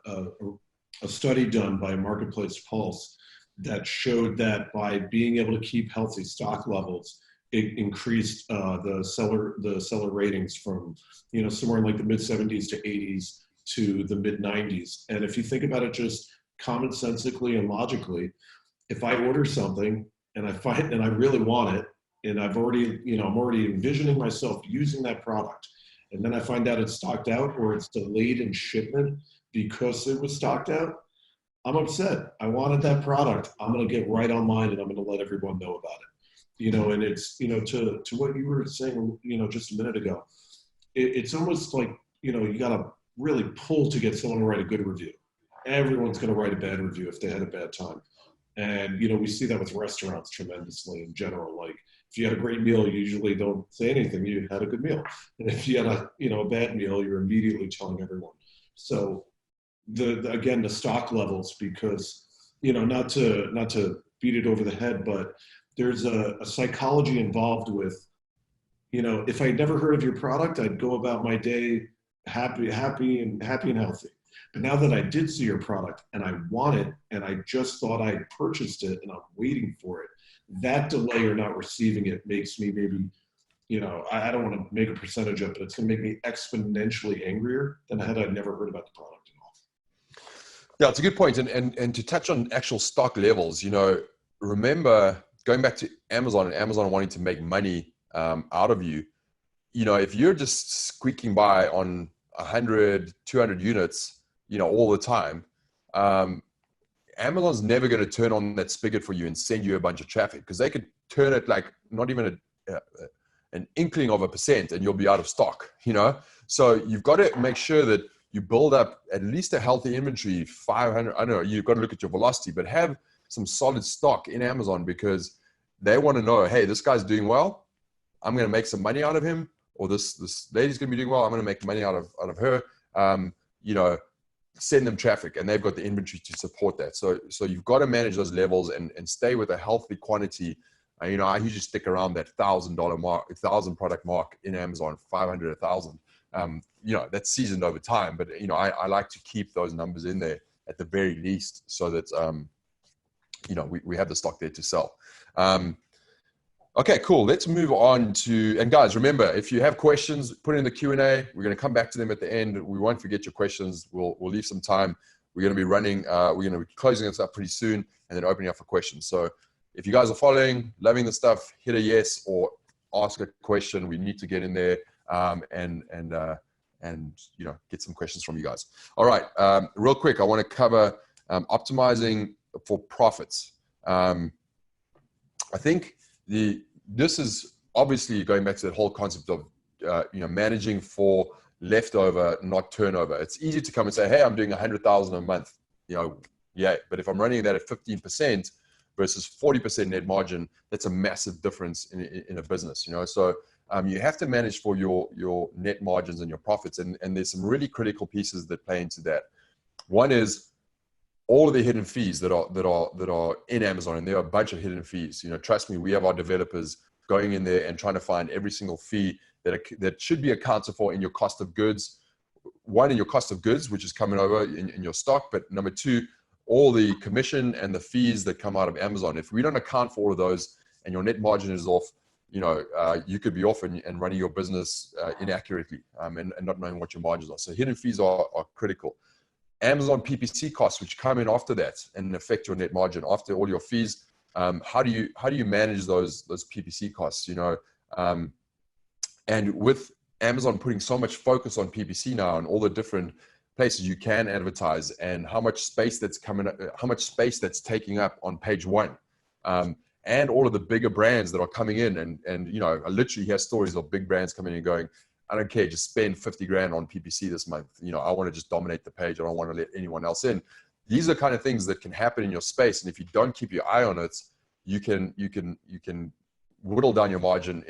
study done by Marketplace Pulse that showed that by being able to keep healthy stock levels, it increased the seller ratings from somewhere in like the mid 70s to 80s to the mid 90s. And if you think about it just commonsensically and logically, if I order something and I really want it, and I'm already envisioning myself using that product, and then I find out it's stocked out or it's delayed in shipment because it was stocked out, I'm upset. I wanted that product. I'm going to get right online and I'm going to let everyone know about it. And it's, to what you were saying, just a minute ago, it's almost like, you got to really pull to get someone to write a good review. Everyone's going to write a bad review if they had a bad time. And, we see that with restaurants tremendously in general. Like if you had a great meal, you usually don't say anything. You had a good meal. And if you had a bad meal, you're immediately telling everyone. So again, the stock levels, because, not to beat it over the head, but there's a psychology involved with, if I never heard of your product, I'd go about my day happy and healthy. But now that I did see your product and I want it and I just thought I purchased it and I'm waiting for it, that delay or not receiving it makes me maybe I don't want to make a percentage of it, but it's going to make me exponentially angrier than had I never heard about the product at all. Yeah, it's a good point. And to touch on actual stock levels, remember going back to Amazon and Amazon wanting to make money out of you, if you're just squeaking by on 100, 200 units, all the time, Amazon's never going to turn on that spigot for you and send you a bunch of traffic, because they could turn it like not even an inkling of a percent and you'll be out of stock, So you've got to make sure that you build up at least a healthy inventory, 500, I don't know, you've got to look at your velocity, but have some solid stock in Amazon, because they want to know, hey, this guy's doing well, I'm going to make some money out of him, or this lady's going to be doing well, I'm going to make money out of her, send them traffic, and they've got the inventory to support that. So you've got to manage those levels and stay with a healthy quantity. I usually stick around that $1,000 mark, 1,000 product mark in Amazon, 500, 1,000. That's seasoned over time, but I like to keep those numbers in there at the very least, so that we have the stock there to sell. Okay, cool. Let's move on to, and guys, remember, if you have questions, put it in the Q&A. We're going to come back to them at the end. We won't forget your questions. We'll leave some time. We're going to be running, we're going to be closing this up pretty soon and then opening up for questions. So if you guys are following, loving the stuff, hit a yes or ask a question. We need to get in there and get some questions from you guys. All right, real quick, I want to cover optimizing for profits. I think this is obviously going back to that whole concept of managing for leftover, not turnover. It's easy to come and say, hey, I'm doing 100,000 a month, yeah, but if I'm running that at 15% versus 40% net margin, that's a massive difference in a business, so you have to manage for your net margins and your profits, and there's some really critical pieces that play into that. One is all of the hidden fees that are in Amazon, and there are a bunch of hidden fees. Trust me, we have our developers going in there and trying to find every single fee that should be accounted for in your cost of goods. One, in your cost of goods, which is coming over in your stock, but number two, all the commission and the fees that come out of Amazon. If we don't account for all of those and your net margin is off, you could be off and running your business inaccurately and not knowing what your margins are. So hidden fees are critical. Amazon PPC costs, which come in after that and affect your net margin after all your fees. How do you manage those PPC costs? And with Amazon putting so much focus on PPC now and all the different places you can advertise, and how much space that's taking up on page one, and all of the bigger brands that are coming in, and I literally hear stories of big brands coming in and going, I don't care, just spend 50 grand on PPC this month. I want to just dominate the page. I don't want to let anyone else in. These are the kind of things that can happen in your space. And if you don't keep your eye on it, you can whittle down your margin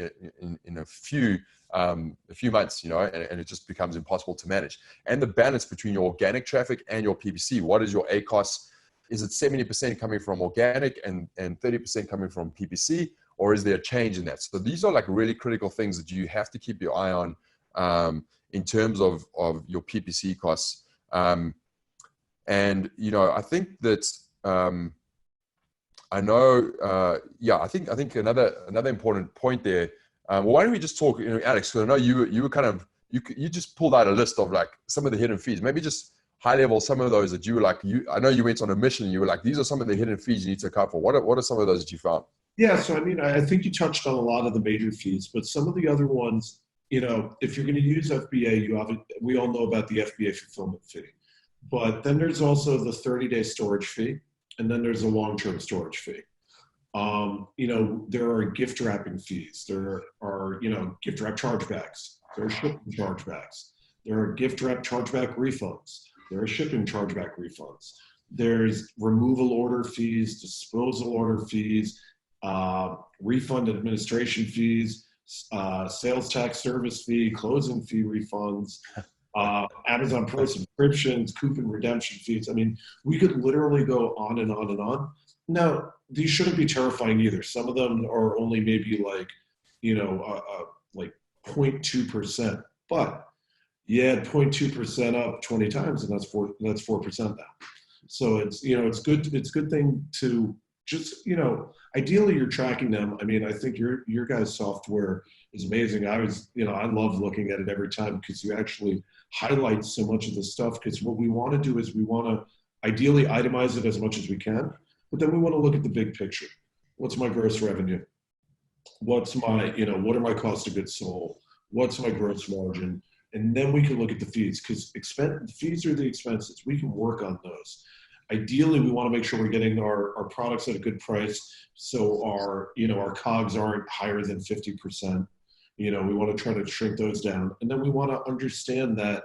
in a few months, and it just becomes impossible to manage. And the balance between your organic traffic and your PPC, what is your ACoS? Is it 70% coming from organic and 30% coming from PPC? Or is there a change in that? So these are like really critical things that you have to keep your eye on in terms of your PPC costs. And, I think that I think another important point there. Why don't we just talk, Alex, because I know you were kind of, you just pulled out a list of like some of the hidden fees, maybe just high level, some of those that you were like, I know you went on a mission and you were like, these are some of the hidden fees you need to account for. What are some of those that you found? Yeah, so I think you touched on a lot of the major fees, but some of the other ones, if you're going to use FBA, we all know about the FBA fulfillment fee, but then there's also the 30-day storage fee, and then there's a long-term storage fee. There are gift wrapping fees. There are, gift wrap chargebacks. There are shipping chargebacks. There are gift wrap chargeback refunds. There are shipping chargeback refunds. There's removal order fees, disposal order fees, refund administration fees, sales tax service fee, closing fee refunds, Amazon Pro subscriptions, coupon redemption fees. I mean, we could literally go on and on and on. Now, these shouldn't be terrifying either. Some of them are only maybe like, like 0.2%, but you add 0.2% up 20 times and that's 4% now. So it's, it's good thing to just, ideally you're tracking them. I mean, I think your guys' software is amazing. I love looking at it every time because you actually highlight so much of the stuff, because what we want to do is we want to ideally itemize it as much as we can, but then we want to look at the big picture. What's my gross revenue? What's my, what are my cost of goods sold? What's my gross margin? And then we can look at the fees, because fees are the expenses. We can work on those. Ideally, we want to make sure we're getting our products at a good price, so our COGS aren't higher than 50%. We want to try to shrink those down. And then we want to understand that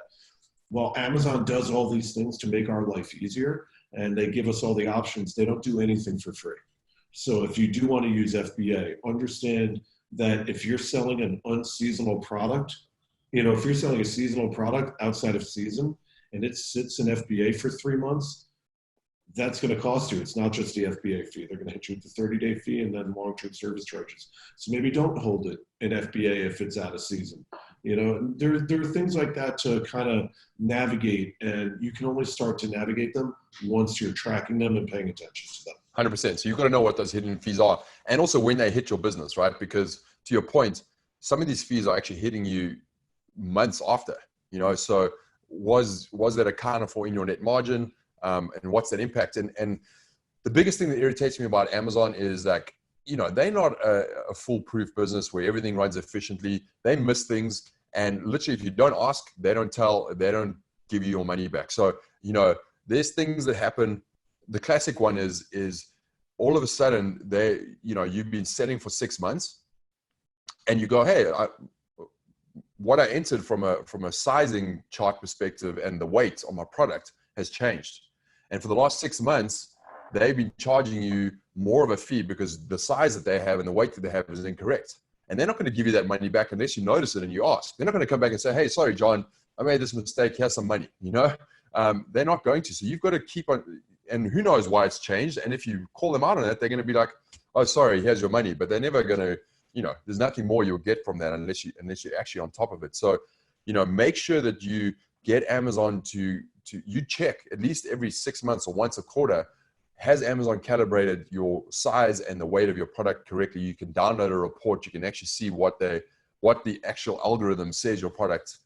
while Amazon does all these things to make our life easier, and they give us all the options, they don't do anything for free. So if you do want to use FBA, understand that if you're selling an unseasonal product, if you're selling a seasonal product outside of season and it sits in FBA for 3 months, that's going to cost you. It's not just the FBA fee. They're going to hit you with the 30-day fee and then long-term service charges. So maybe don't hold it in FBA if it's out of season. There are things like that to kind of navigate, and you can only start to navigate them once you're tracking them and paying attention to them. 100%. So you've got to know what those hidden fees are, and also when they hit your business, right? Because to your point, some of these fees are actually hitting you months after. So was that accounted for in your net margin, and what's that impact? And the biggest thing that irritates me about Amazon is like, they're not a foolproof business where everything runs efficiently. They miss things, and literally if you don't ask, they don't give you your money back. So there's things that happen. The classic one is all of a sudden you've been selling for 6 months, and you go, hey, what I entered from a sizing chart perspective and the weight on my product has changed, and for the last 6 months they've been charging you more of a fee because the size that they have and the weight that they have is incorrect, and they're not going to give you that money back unless you notice it and you ask. They're not going to come back and say, hey, sorry John, I made this mistake, here's some money. They're not going to. So you've got to keep on. And who knows why it's changed. And if you call them out on it, they're going to be like, oh, sorry, here's your money. But they're never going to, there's nothing more you'll get from that unless you're actually on top of it. So, make sure that you get Amazon to you check at least every 6 months or once a quarter, has Amazon calibrated your size and the weight of your product correctly? You can download a report. You can actually see what the actual algorithm says your product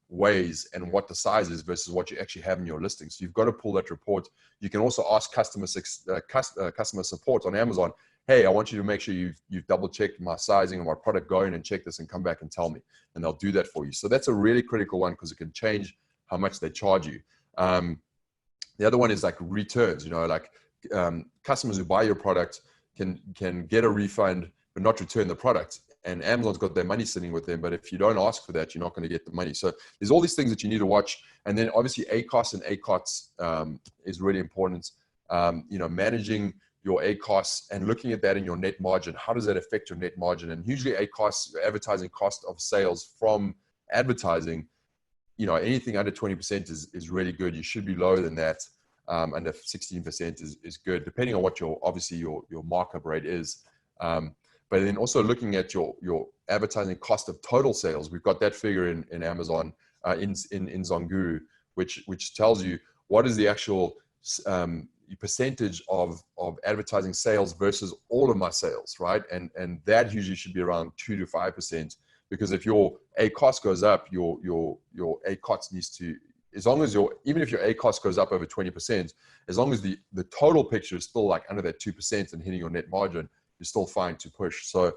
weighs and what the size is versus what you actually have in your listing. So you've got to pull that report. You can also ask customer support on Amazon, hey, I want you to make sure you've double checked my sizing of my product, go in and check this and come back and tell me, and they'll do that for you. So that's a really critical one because it can change how much they charge you. The other one is like returns. Customers who buy your product can get a refund but not return the product. And Amazon's got their money sitting with them, but if you don't ask for that, you're not going to get the money. So there's all these things that you need to watch. And then obviously ACOS and ACOTS is really important. Managing your ACOS and looking at that in your net margin. How does that affect your net margin? And usually ACOS, advertising cost of sales from advertising, anything under 20% is really good. You should be lower than that. Under 16% is good, depending on what your markup rate is. But then also looking at your advertising cost of total sales. We've got that figure in Amazon, in Zonguru, which tells you what is the actual percentage of advertising sales versus all of my sales, right? And that usually should be around 2 to 5%, because if your ACOS goes up, your ACOS needs to, even if your ACOS goes up over 20%, as long as the total picture is still like under that 2% and hitting your net margin, you're still fine to push. So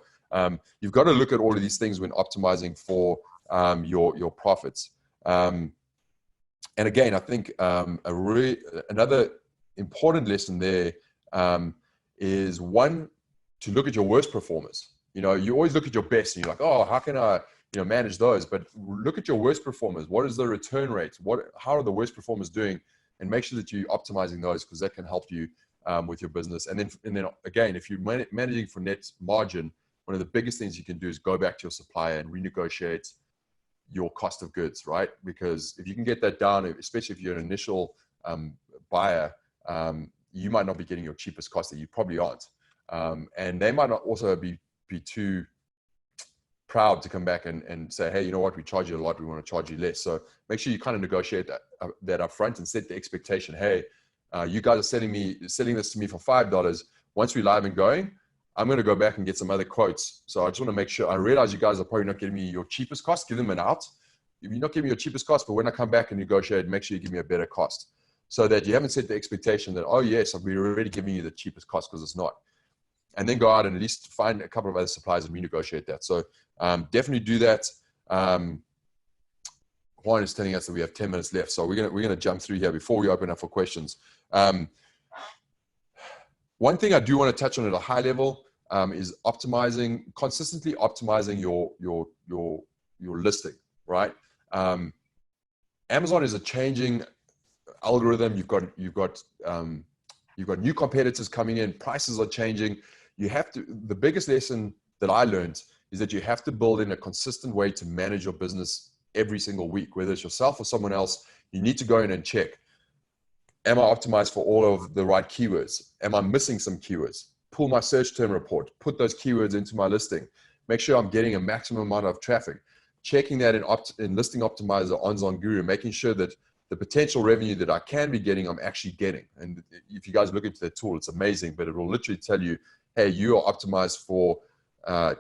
you've got to look at all of these things when optimizing for your profits. And again, I think another important lesson there is one, to look at your worst performers. You always look at your best and you're like, oh, how can I manage those? But look at your worst performers. What is the return rate? How are the worst performers doing? And make sure that you're optimizing those, because that can help you with your business. And then again, if you're managing for net margin, one of the biggest things you can do is go back to your supplier and renegotiate your cost of goods, right? Because if you can get that down, especially if you're an initial buyer, you might not be getting your cheapest cost, that you probably aren't. And they might not also be too proud to come back and say, hey, you know what, we charge you a lot, we want to charge you less. So make sure you kind of negotiate that up front and set the expectation. Hey, you guys are selling this to me for $5. once we're live and going, I'm going to go back and get some other quotes. So I just want to make sure, I realize you guys are probably not giving me your cheapest cost, give them an out. If you're not giving me your cheapest cost, but when I come back and negotiate, make sure you give me a better cost so that you haven't set the expectation that, oh yes, we're already giving you the cheapest cost, because it's not. And then go out and at least find a couple of other suppliers and renegotiate that. So definitely do that. Juan is telling us that we have 10 minutes left. So we're gonna jump through here before we open up for questions. One thing I do want to touch on at a high level is consistently optimizing your listing, right? Amazon is a changing algorithm. You've got new competitors coming in. Prices are changing. The biggest lesson that I learned is that you have to build in a consistent way to manage your business every single week, whether it's yourself or someone else. You need to go in and check. Am I optimized for all of the right keywords? Am I missing some keywords? Pull my search term report, put those keywords into my listing, make sure I'm getting a maximum amount of traffic, checking that in Listing Optimizer on Zonguru, making sure that the potential revenue that I can be getting, I'm actually getting. And if you guys look into that tool, it's amazing, but it will literally tell you, hey, you are optimized for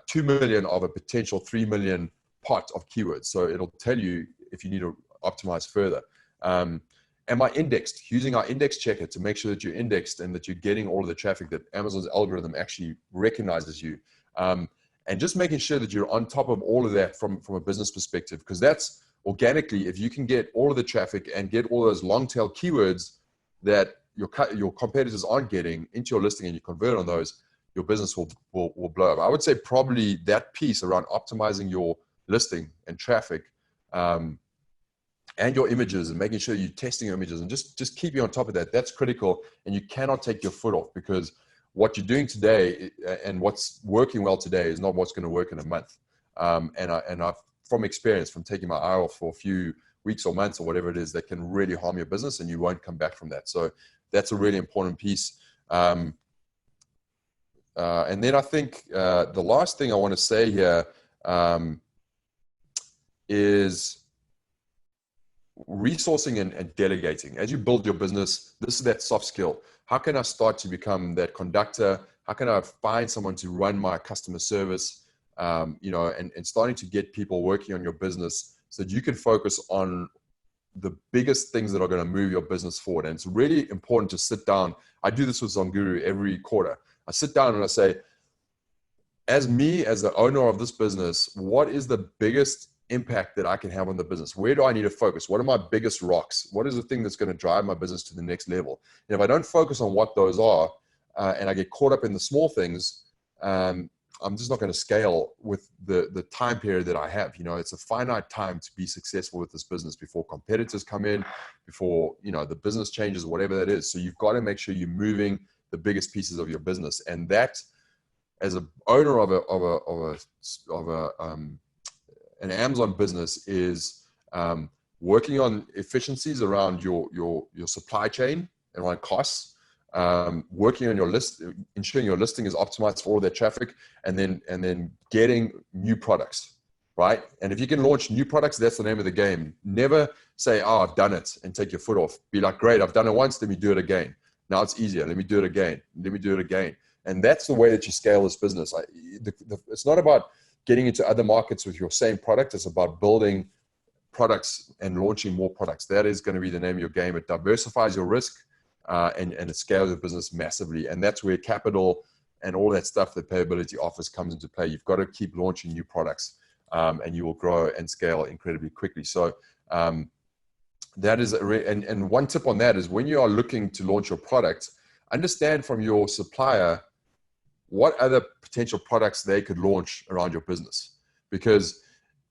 2 million of a potential 3 million pot of keywords. So it'll tell you if you need to optimize further. Am I indexed? Using our index checker to make sure that you're indexed and that you're getting all of the traffic that Amazon's algorithm actually recognizes you. And just making sure that you're on top of all of that from a business perspective, because that's organically, if you can get all of the traffic and get all those long tail keywords that your competitors aren't getting into your listing and you convert on those, your business will blow up. I would say probably that piece around optimizing your listing and traffic, and your images, and making sure you're testing your images and just keep you on top of that. That's critical, and you cannot take your foot off, because what you're doing today and what's working well today is not what's going to work in a month. And I've, from experience, from taking my eye off for a few weeks or months or whatever it is, that can really harm your business and you won't come back from that. So that's a really important piece. And then I think the last thing I want to say here is resourcing and delegating. As you build your business, this is that soft skill. How can I start to become that conductor? How can I find someone to run my customer service? And starting to get people working on your business so that you can focus on the biggest things that are going to move your business forward. And it's really important to sit down. I do this with Zonguru every quarter. I sit down and I say, as the owner of this business, what is the biggest impact that I can have on the business? Where do I need to focus? What are my biggest rocks? What is the thing that's going to drive my business to the next level? And if I don't focus on what those are, and I get caught up in the small things, I'm just not going to scale with the time period that I have. It's a finite time to be successful with this business before competitors come in, before, the business changes, whatever that is. So you've got to make sure you're moving the biggest pieces of your business. And that, as an owner of an Amazon business, is working on efficiencies around your supply chain and around costs, working on your list, ensuring your listing is optimized for all that traffic, and then getting new products, right? And if you can launch new products, that's the name of the game. Never say, oh, I've done it, and take your foot off. Be like, great, I've done it once, let me do it again. Now it's easier, let me do it again. Let me do it again. And that's the way that you scale this business. It's not about getting into other markets with your same product. It's about building products and launching more products. That is going to be the name of your game. It diversifies your risk, and it scales your business massively. And that's where capital and all that stuff that Payability offers comes into play. You've got to keep launching new products, and you will grow and scale incredibly quickly. So that is, and one tip on that is, when you are looking to launch your product, understand from your supplier what other potential products they could launch around your business. Because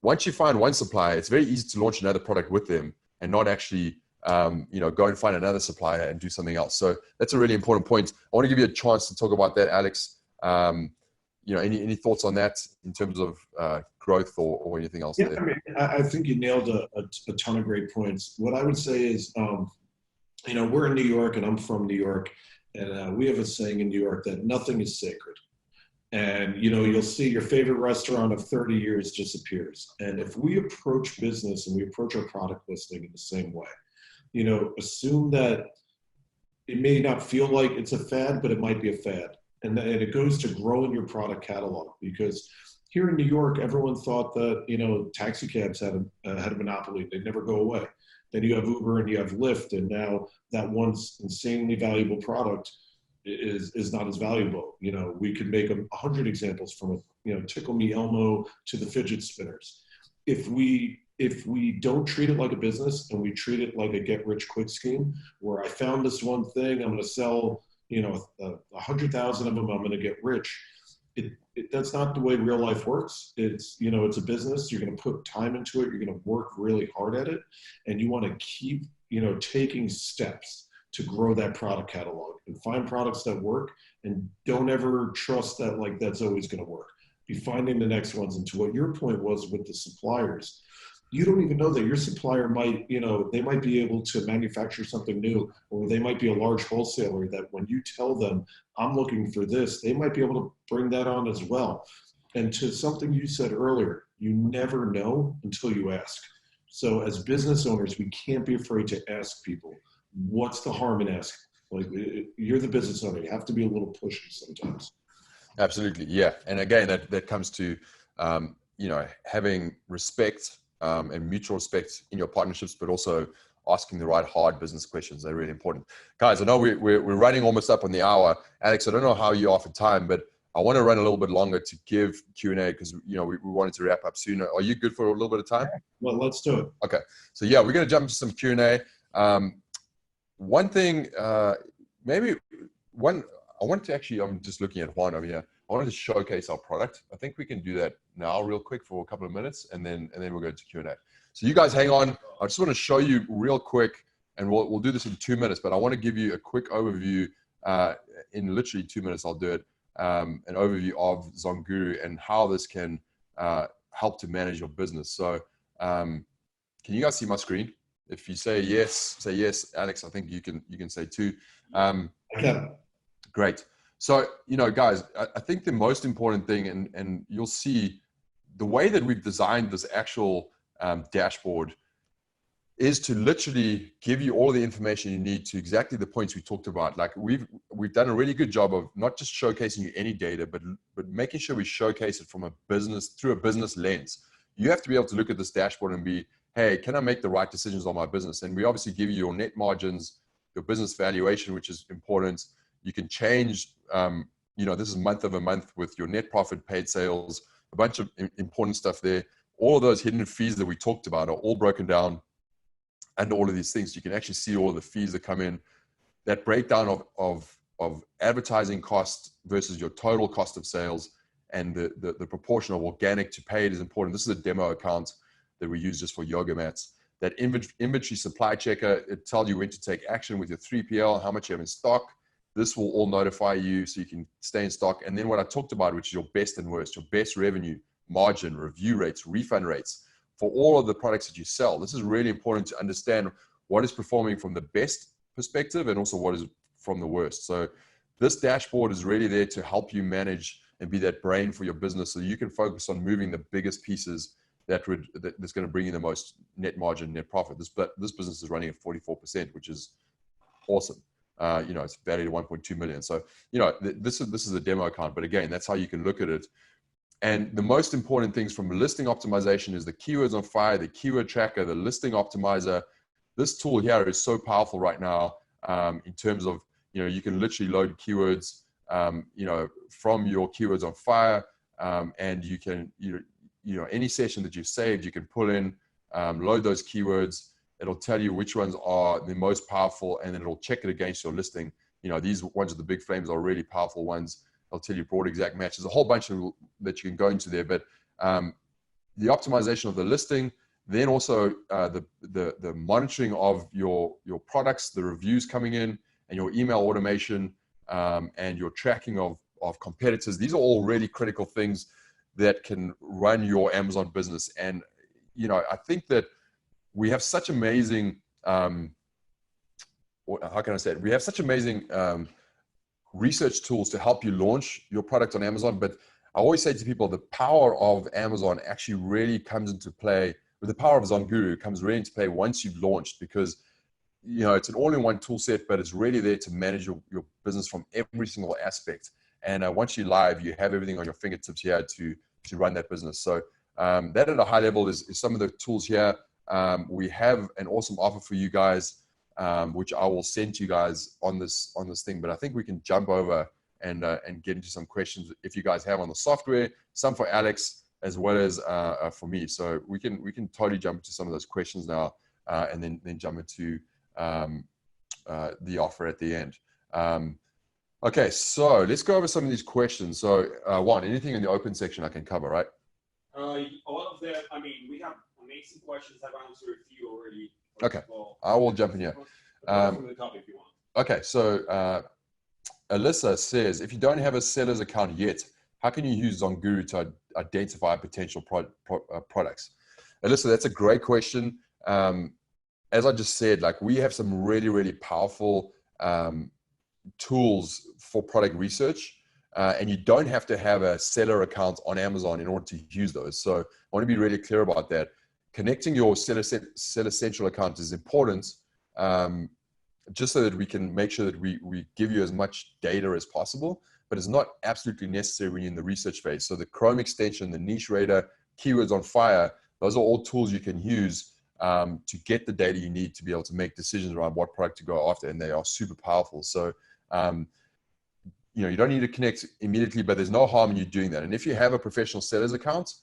once you find one supplier, it's very easy to launch another product with them and not actually, go and find another supplier and do something else. So that's a really important point. I want to give you a chance to talk about that, Alex. Any thoughts on that in terms of growth or anything else? Yeah, there? I think you nailed a ton of great points. What I would say is, we're in New York, and I'm from New York. And we have a saying in New York that nothing is sacred. And, you'll see your favorite restaurant of 30 years disappears. And if we approach business and we approach our product listing in the same way, assume that it may not feel like it's a fad, but it might be a fad. And it goes to growing your product catalog, because here in New York, everyone thought that, you know, taxi cabs had a monopoly. They'd never go away. Then you have Uber and you have Lyft, and now that once insanely valuable product is not as valuable. You know, we could make 100 examples from it, you know, Tickle Me Elmo to the fidget spinners. If we don't treat it like a business and we treat it like a get rich quick scheme, where I found this one thing, I'm going to sell, you know, 100,000 of them, I'm going to get rich. That's not the way real life works. It's, you know, it's a business. You're going to put time into it. You're going to work really hard at it, and you want to keep, you know, taking steps to grow that product catalog and find products that work, and don't ever trust that like that's always going to work. Be finding the next ones. And to what your point was with the suppliers, you don't even know that your supplier might, you know, they might be able to manufacture something new, or they might be a large wholesaler that when you tell them, I'm looking for this, they might be able to bring that on as well. And to something you said earlier, you never know until you ask. So as business owners, we can't be afraid to ask people, what's the harm in asking? Like, you're the business owner. You have to be a little pushy sometimes. Absolutely. Yeah. And again, that comes to, you know, having respect and mutual respect in your partnerships, but also asking the right hard business questions. They're really important. Guys, I know we're running almost up on the hour. Alex, I don't know how you are for time, but I want to run a little bit longer to give Q&A because, you know, we wanted to wrap up sooner. Are you good for a little bit of time? Well, let's do it. Okay. So yeah, we're going to jump into some Q&A. One thing, I want to actually, I'm just looking at Juan over here. I wanted to showcase our product. I think we can do that now real quick for a couple of minutes, and then we'll go to Q&A. So you guys hang on. I just want to show you real quick, and we'll do this in 2 minutes, but I want to give you a quick overview in literally 2 minutes. I'll do it. An overview of Zonguru and how this can help to manage your business. So can you guys see my screen? If you say yes, say yes. Alex, I think you can say too. Okay. Great. So, you know, guys, I think the most important thing, and you'll see the way that we've designed this actual dashboard is to literally give you all the information you need to exactly the points we talked about. Like we've done a really good job of not just showcasing you any data, but making sure we showcase it from through a business lens. You have to be able to look at this dashboard and be, hey, can I make the right decisions on my business? And we obviously give you your net margins, your business valuation, which is important. You can change, you know, this is month over month with your net profit, paid sales, a bunch of important stuff there. All of those hidden fees that we talked about are all broken down under all of these things. You can actually see all of the fees that come in. That breakdown of advertising cost versus your total cost of sales, and the proportion of organic to paid is important. This is a demo account that we use just for yoga mats. That inventory supply checker, it tells you when to take action with your 3PL, how much you have in stock. This will all notify you so you can stay in stock. And then what I talked about, which is your best and worst, your best revenue, margin, review rates, refund rates for all of the products that you sell. This is really important to understand what is performing from the best perspective and also what is from the worst. So this dashboard is really there to help you manage and be that brain for your business so you can focus on moving the biggest pieces that's going to bring you the most net margin, net profit. This business is running at 44%, which is awesome. You know, it's valued at 1.2 million. So, you know, this is a demo account, but again, that's how you can look at it. And the most important things from listing optimization is the keywords on fire, the keyword tracker, the listing optimizer. This tool here is so powerful right now in terms of, you know, you can literally load keywords, you know, from your keywords on fire, and you can, you know, any session that you've saved, you can pull in, load those keywords. It'll tell you which ones are the most powerful, and then it'll check it against your listing. You know, these ones with the big flames are really powerful ones. They'll tell you broad exact match. There's a whole bunch of that you can go into there, but the optimization of the listing, then also the monitoring of your products, the reviews coming in, and your email automation, and your tracking of competitors. These are all really critical things that can run your Amazon business. And, you know, I think that we have such amazing, how can I say it? We have such amazing research tools to help you launch your product on Amazon. But I always say to people, the power of Amazon actually really comes into play, with the power of Zonguru comes really into play once you've launched, because, you know, it's an all-in-one tool set, but it's really there to manage your business from every single aspect. And once you're live, you have everything on your fingertips here to run that business. So that at a high level is some of the tools here. We have an awesome offer for you guys, which I will send to you guys on this thing. But I think we can jump over and get into some questions if you guys have on the software, some for Alex as well as for me. So we can totally jump into some of those questions now, and then jump into the offer at the end. Okay, so let's go over some of these questions. So Juan, anything in the open section I can cover, right? All of them. I mean, we have amazing questions. I've answered a few already. Okay, I will jump in here. From the top if you want. Okay, so Alyssa says, if you don't have a seller's account yet, how can you use Zonguru to identify potential products? Alyssa, that's a great question. As I just said, like we have some really, really powerful tools for product research, and you don't have to have a seller account on Amazon in order to use those. So I want to be really clear about that. Connecting your Seller Central account is important, just so that we can make sure that we give you as much data as possible, but it's not absolutely necessary when you're in the research phase. So the Chrome extension, the niche radar, keywords on fire, those are all tools you can use to get the data you need to be able to make decisions around what product to go after, and they are super powerful. So you don't need to connect immediately, but there's no harm in you doing that. And if you have a professional seller's account,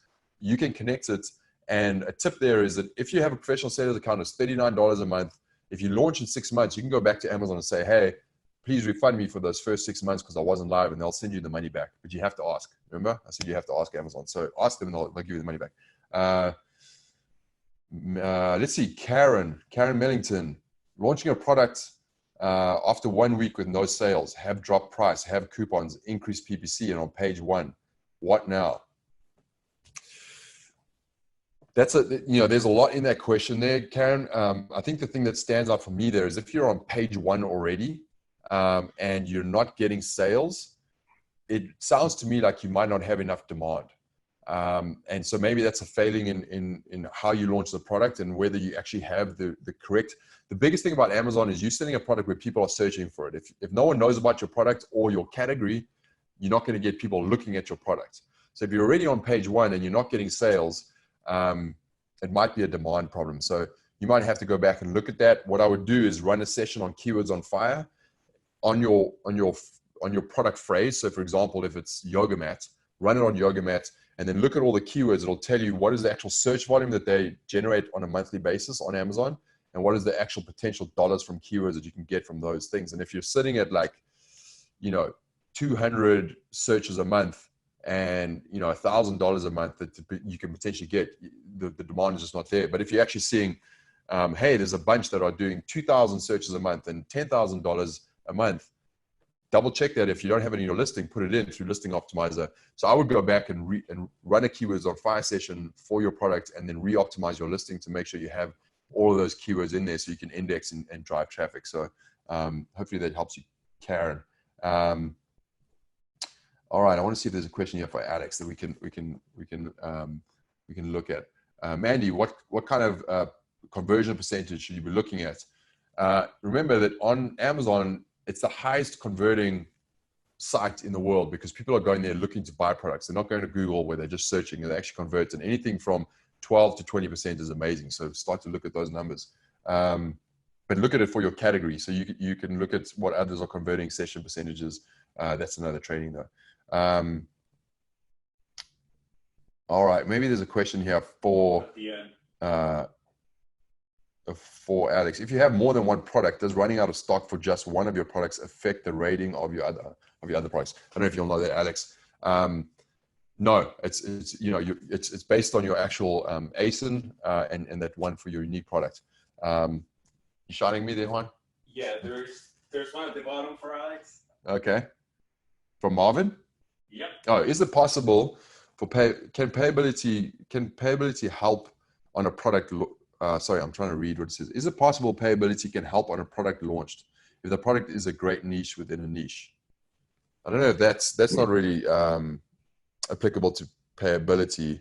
you can connect it. And a tip there is that if you have a professional seller's account, it's $39 a month. If you launch in 6 months, you can go back to Amazon and say, hey, please refund me for those first 6 months because I wasn't live, and they'll send you the money back. But you have to ask. Remember? I said you have to ask Amazon. So ask them and they'll give you the money back. Let's see, Karen Mellington, launching a product after 1 week with no sales, have dropped price, have coupons, increased PPC, and on page 1, what now? There's a lot in that question there, Karen. I think the thing that stands out for me there is if you're on page 1 already and you're not getting sales, it sounds to me like you might not have enough demand. And so maybe that's a failing in how you launch the product and whether you actually have the correct. The biggest thing about Amazon is you're selling a product where people are searching for it. If no one knows about your product or your category, you're not going to get people looking at your product. So if you're already on page 1 and you're not getting sales, it might be a demand problem. So you might have to go back and look at that. What I would do is run a session on keywords on fire on your product phrase. So for example, if it's yoga mat, run it on yoga mat, and then look at all the keywords. It'll tell you what is the actual search volume that they generate on a monthly basis on Amazon, and what is the actual potential dollars from keywords that you can get from those things. And if you're sitting at 200 searches a month and $1,000 a month that you can potentially get, the demand is just not there. But if you're actually seeing, hey, there's a bunch that are doing 2,000 searches a month and $10,000 a month, double check that. If you don't have it in your listing, put it in through Listing Optimizer. So I would go back and run a keywords on fire session for your product and then re-optimize your listing to make sure you have all of those keywords in there so you can index and drive traffic. So hopefully that helps you, Karen. All right, I want to see if there's a question here for Alex that we can look at. Mandy, what kind of conversion percentage should you be looking at? Remember that on Amazon, it's the highest converting site in the world because people are going there looking to buy products. They're not going to Google where they're just searching, and they actually convert. And anything from 12 to 20% is amazing. So start to look at those numbers. But look at it for your category. So you can look at what others are converting, session percentages. That's another training though. All right, maybe there's a question here for Alex. If you have more than one product, does running out of stock for just one of your products affect the rating of your other products? I don't know if you'll know that, Alex. No, it's based on your actual ASIN and that one for your unique product. You shouting me there, Juan? Yeah, there's one at the bottom for Alex. Okay. From Marvin? Yep. Oh, is it possible can payability help on a product? Sorry, I'm trying to read what it says. Is it possible payability can help on a product launched if the product is a great niche within a niche? I don't know if that's not really applicable to payability.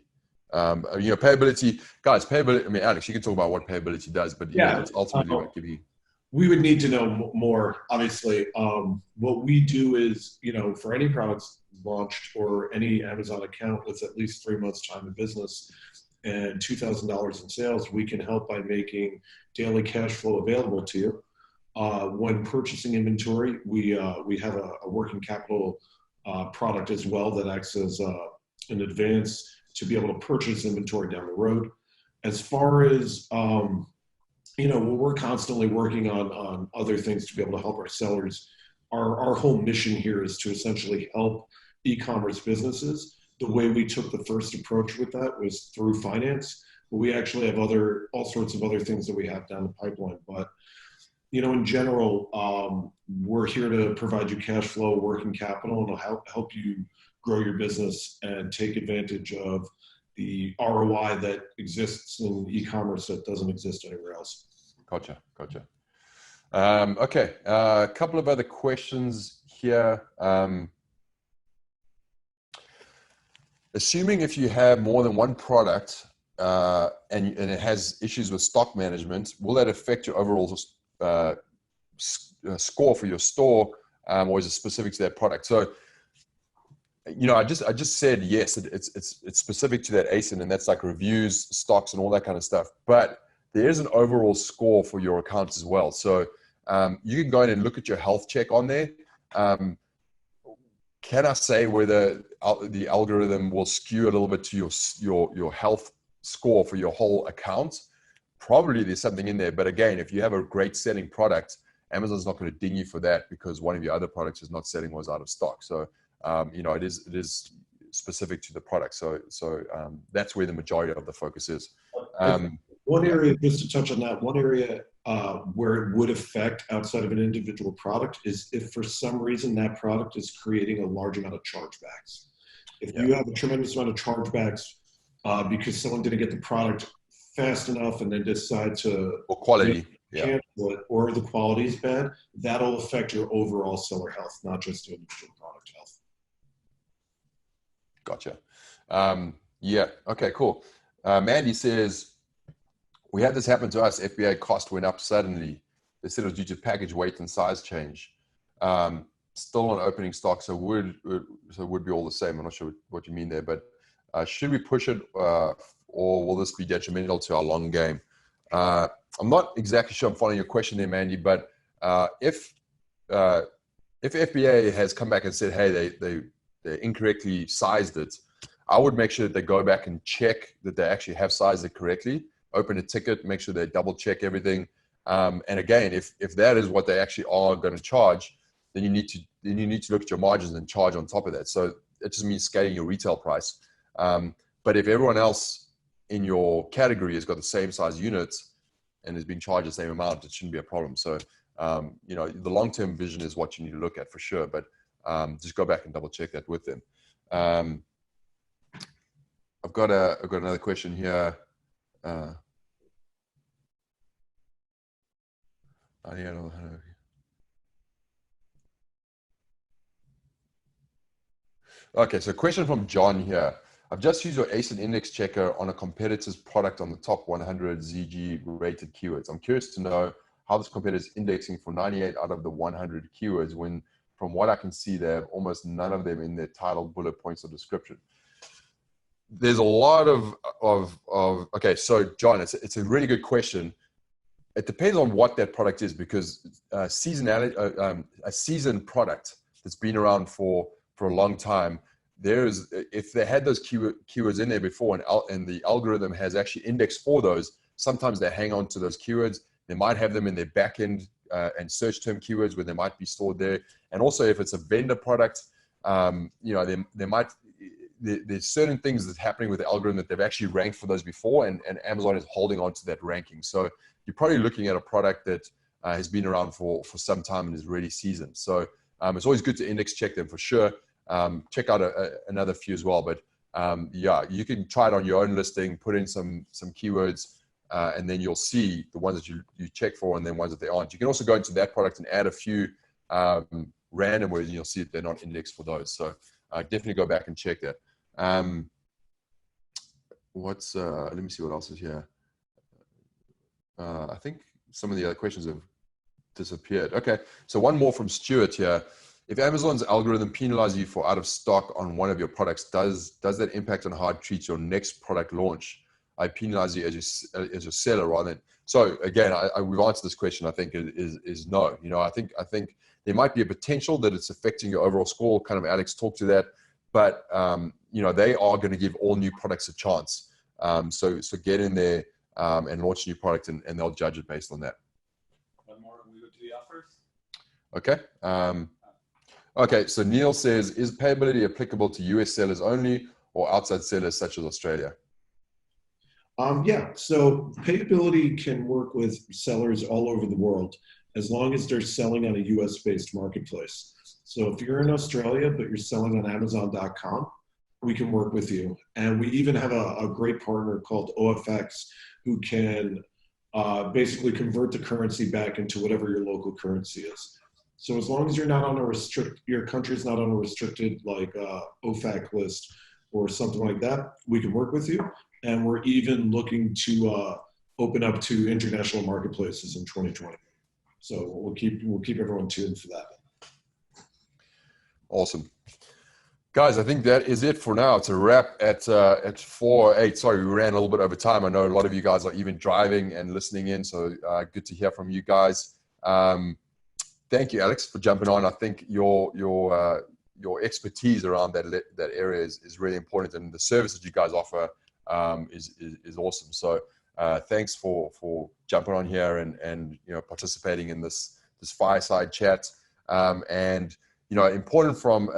Payability, guys, payability. I mean, Alex, you can talk about what payability does, but that's ultimately what give you. We would need to know more, obviously. What we do is, for any products launched or any Amazon account with at least 3 months time in business and $2,000 in sales, we can help by making daily cash flow available to you. When purchasing inventory, we have a working capital product as well that acts as an advance to be able to purchase inventory down the road. As far as we're constantly working on other things to be able to help our sellers. Our whole mission here is to essentially help e-commerce businesses. The way we took the first approach with that was through finance, but we actually have all sorts of other things that we have down the pipeline. But in general, we're here to provide you cash flow, working capital, and help you grow your business and take advantage of the ROI that exists in e-commerce that doesn't exist anywhere else. Gotcha. Okay, a couple of other questions here. Assuming if you have more than one product and it has issues with stock management, will that affect your overall score for your store, or is it specific to that product? So, I just said yes, it's specific to that ASIN, and that's like reviews, stocks, and all that kind of stuff. But there is an overall score for your account as well. So you can go in and look at your health check on there. Can I say whether the algorithm will skew a little bit to your health score for your whole account? Probably there's something in there. But again, if you have a great selling product, Amazon's not going to ding you for that because one of your other products is not selling, was out of stock. So it is specific to the product. So that's where the majority of the focus is. One area, just to touch on that, one area where it would affect outside of an individual product is if for some reason that product is creating a large amount of chargebacks. If you have a tremendous amount of chargebacks because someone didn't get the product fast enough and then decide to or quality cancel it, or the quality is bad, that'll affect your overall seller health, not just your individual product health. Gotcha. Okay, cool. Mandy says, we had this happen to us. FBA cost went up suddenly. They said it was due to package weight and size change. Still on opening stock, so would be all the same. I'm not sure what you mean there, but should we push it, or will this be detrimental to our long game? I'm not exactly sure I'm following your question there, Mandy, but if FBA has come back and said, hey, they incorrectly sized it, I would make sure that they go back and check that they actually have sized it correctly. Open a ticket, make sure they double check everything. And again, if that is what they actually are going to charge, then you need to look at your margins and charge on top of that. So it just means scaling your retail price. But if everyone else in your category has got the same size units and is being charged the same amount, it shouldn't be a problem. So the long-term vision is what you need to look at for sure. But just go back and double check that with them. I've got another question here. Okay, so question from John here. I've just used your ASIN index checker on a competitor's product on the top 100 ZG rated keywords. I'm curious to know how this competitor is indexing for 98 out of the 100 keywords when, from what I can see, they have almost none of them in their title, bullet points, or description. There's a lot okay, so John, it's a really good question. It depends on what that product is, because seasonality, a seasoned product that's been around for a long time, if they had those keywords in there before and the algorithm has actually indexed for those, sometimes they hang on to those keywords. They might have them in their backend and search term keywords where they might be stored there. And also if it's a vendor product, there's certain things that's happening with the algorithm that they've actually ranked for those before, and Amazon is holding on to that ranking. So you're probably looking at a product that has been around for some time and is really seasoned. So it's always good to index check them for sure. Check out another few as well. But you can try it on your own listing, put in some keywords, and then you'll see the ones that you check for and then ones that they aren't. You can also go into that product and add a few random words, and you'll see that they're not indexed for those. So definitely go back and check that. Let me see what else is here. I think some of the other questions have disappeared. Okay, so one more from Stuart here. If Amazon's algorithm penalizes you for out of stock on one of your products, does that impact on how it treats your next product launch? I penalize you as your seller rather than. So again, we've answered this question. I think is no. You know, I think there might be a potential that it's affecting your overall score. Kind of Alex talked to that, but you know, they are going to give all new products a chance. So get in there and launch a new product, and they'll judge it based on that. One more, we go to the offers. Okay. Okay, so Neil says, is Payability applicable to US sellers only or outside sellers such as Australia? Yeah, so Payability can work with sellers all over the world as long as they're selling on a US-based marketplace. So if you're in Australia, but you're selling on Amazon.com, we can work with you. And we even have a great partner called OFX who can basically convert the currency back into whatever your local currency is. So as long as you're not on your country's not on a restricted like OFAC list or something like that, we can work with you. And we're even looking to open up to international marketplaces in 2020. So we'll keep everyone tuned for that. Awesome. Guys, I think that is it for now. It's a wrap at 4:08. Sorry, we ran a little bit over time. I know a lot of you guys are even driving and listening in, so good to hear from you guys. Thank you, Alex, for jumping on. I think your expertise around that area is really important, and the service that you guys offer is awesome. So thanks for jumping on here and you know, participating in this fireside chat. And you know, important from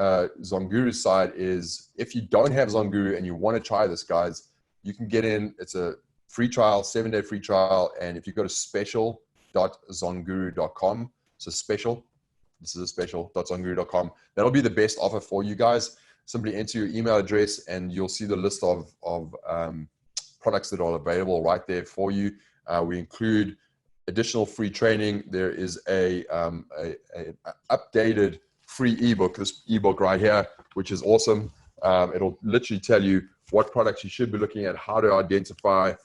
Zonguru's side is if you don't have Zonguru and you want to try this, guys, you can get in. It's a free trial, 7-day free trial, and if you go to special.zonguru.com. So special, this is a special.zonguru.com. That'll be the best offer for you guys. Simply enter your email address and you'll see the list of products that are available right there for you. We include additional free training. There is a updated free ebook, this ebook right here, which is awesome. It'll literally tell you what products you should be looking at, how to identify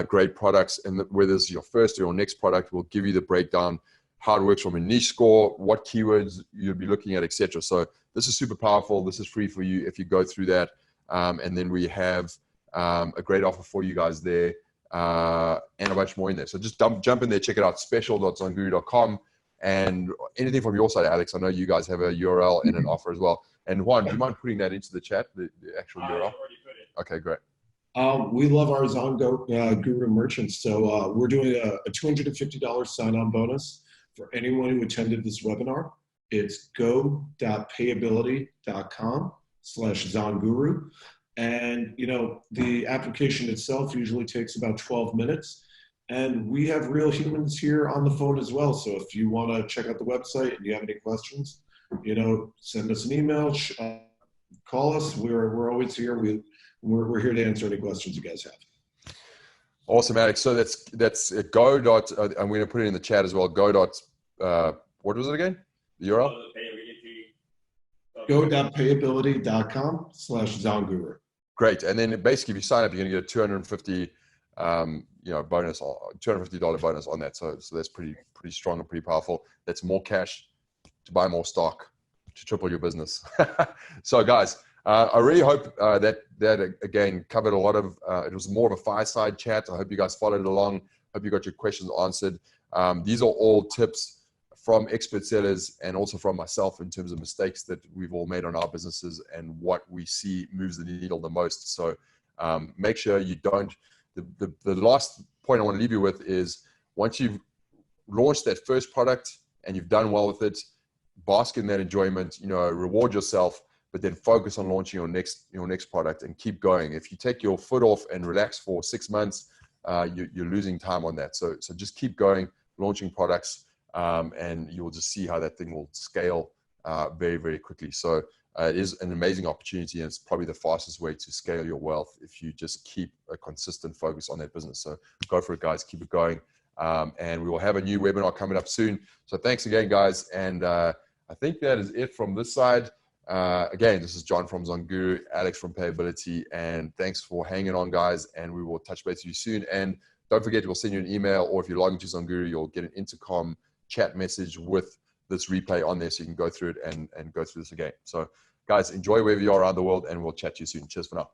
great products, and whether it's your first or your next product. Will give you the breakdown, how it works from a niche score, what keywords you'll be looking at, etc. So this is super powerful. This is free for you if you go through that. And then we have a great offer for you guys there and a bunch more in there. So just jump in there, check it out, special.zonguru.com. And anything from your side, Alex, I know you guys have a URL and an offer as well. And Juan, do you mind putting that into the chat, the actual URL? I already put it. Okay, great. We love our Zonguru merchants. So we're doing a $250 sign-on bonus for anyone who attended this webinar. It's go.payability.com/Zonguru. And, you know, the application itself usually takes about 12 minutes. And we have real humans here on the phone as well. So if you want to check out the website and you have any questions, you know, send us an email, call us. We're always here. We're here to answer any questions you guys have. Awesome, Alex. So that's go. I'm going to put it in the chat as well. What was it again? The URL? Go.payability.com/Zonguru. Great. And then basically, if you sign up, you're going to get a $250 bonus, $250 bonus on that. So that's pretty strong and pretty powerful. That's more cash to buy more stock to triple your business. So guys, I really hope that again covered a lot of. It was more of a fireside chat. I hope you guys followed along. Hope you got your questions answered. These are all tips from expert sellers and also from myself in terms of mistakes that we've all made on our businesses and what we see moves the needle the most. So make sure you don't. The last point I want to leave you with is once you've launched that first product and you've done well with it, bask in that enjoyment, reward yourself, but then focus on launching your next product and keep going. If you take your foot off and relax for 6 months, you're losing time on that. So just keep going, launching products, and you will just see how that thing will scale very, very quickly. So it is an amazing opportunity, and it's probably the fastest way to scale your wealth if you just keep a consistent focus on that business. So go for it, guys. Keep it going. And we will have a new webinar coming up soon. So thanks again, guys. And I think that is it from this side. Again, this is John from Zonguru, Alex from Payability, and thanks for hanging on, guys. And we will touch base with you soon. And don't forget, we'll send you an email, or if you log into Zonguru, you'll get an intercom chat message with this replay on there, so you can go through it and go through this again. So guys, enjoy wherever you are around the world, and we'll chat to you soon. Cheers for now.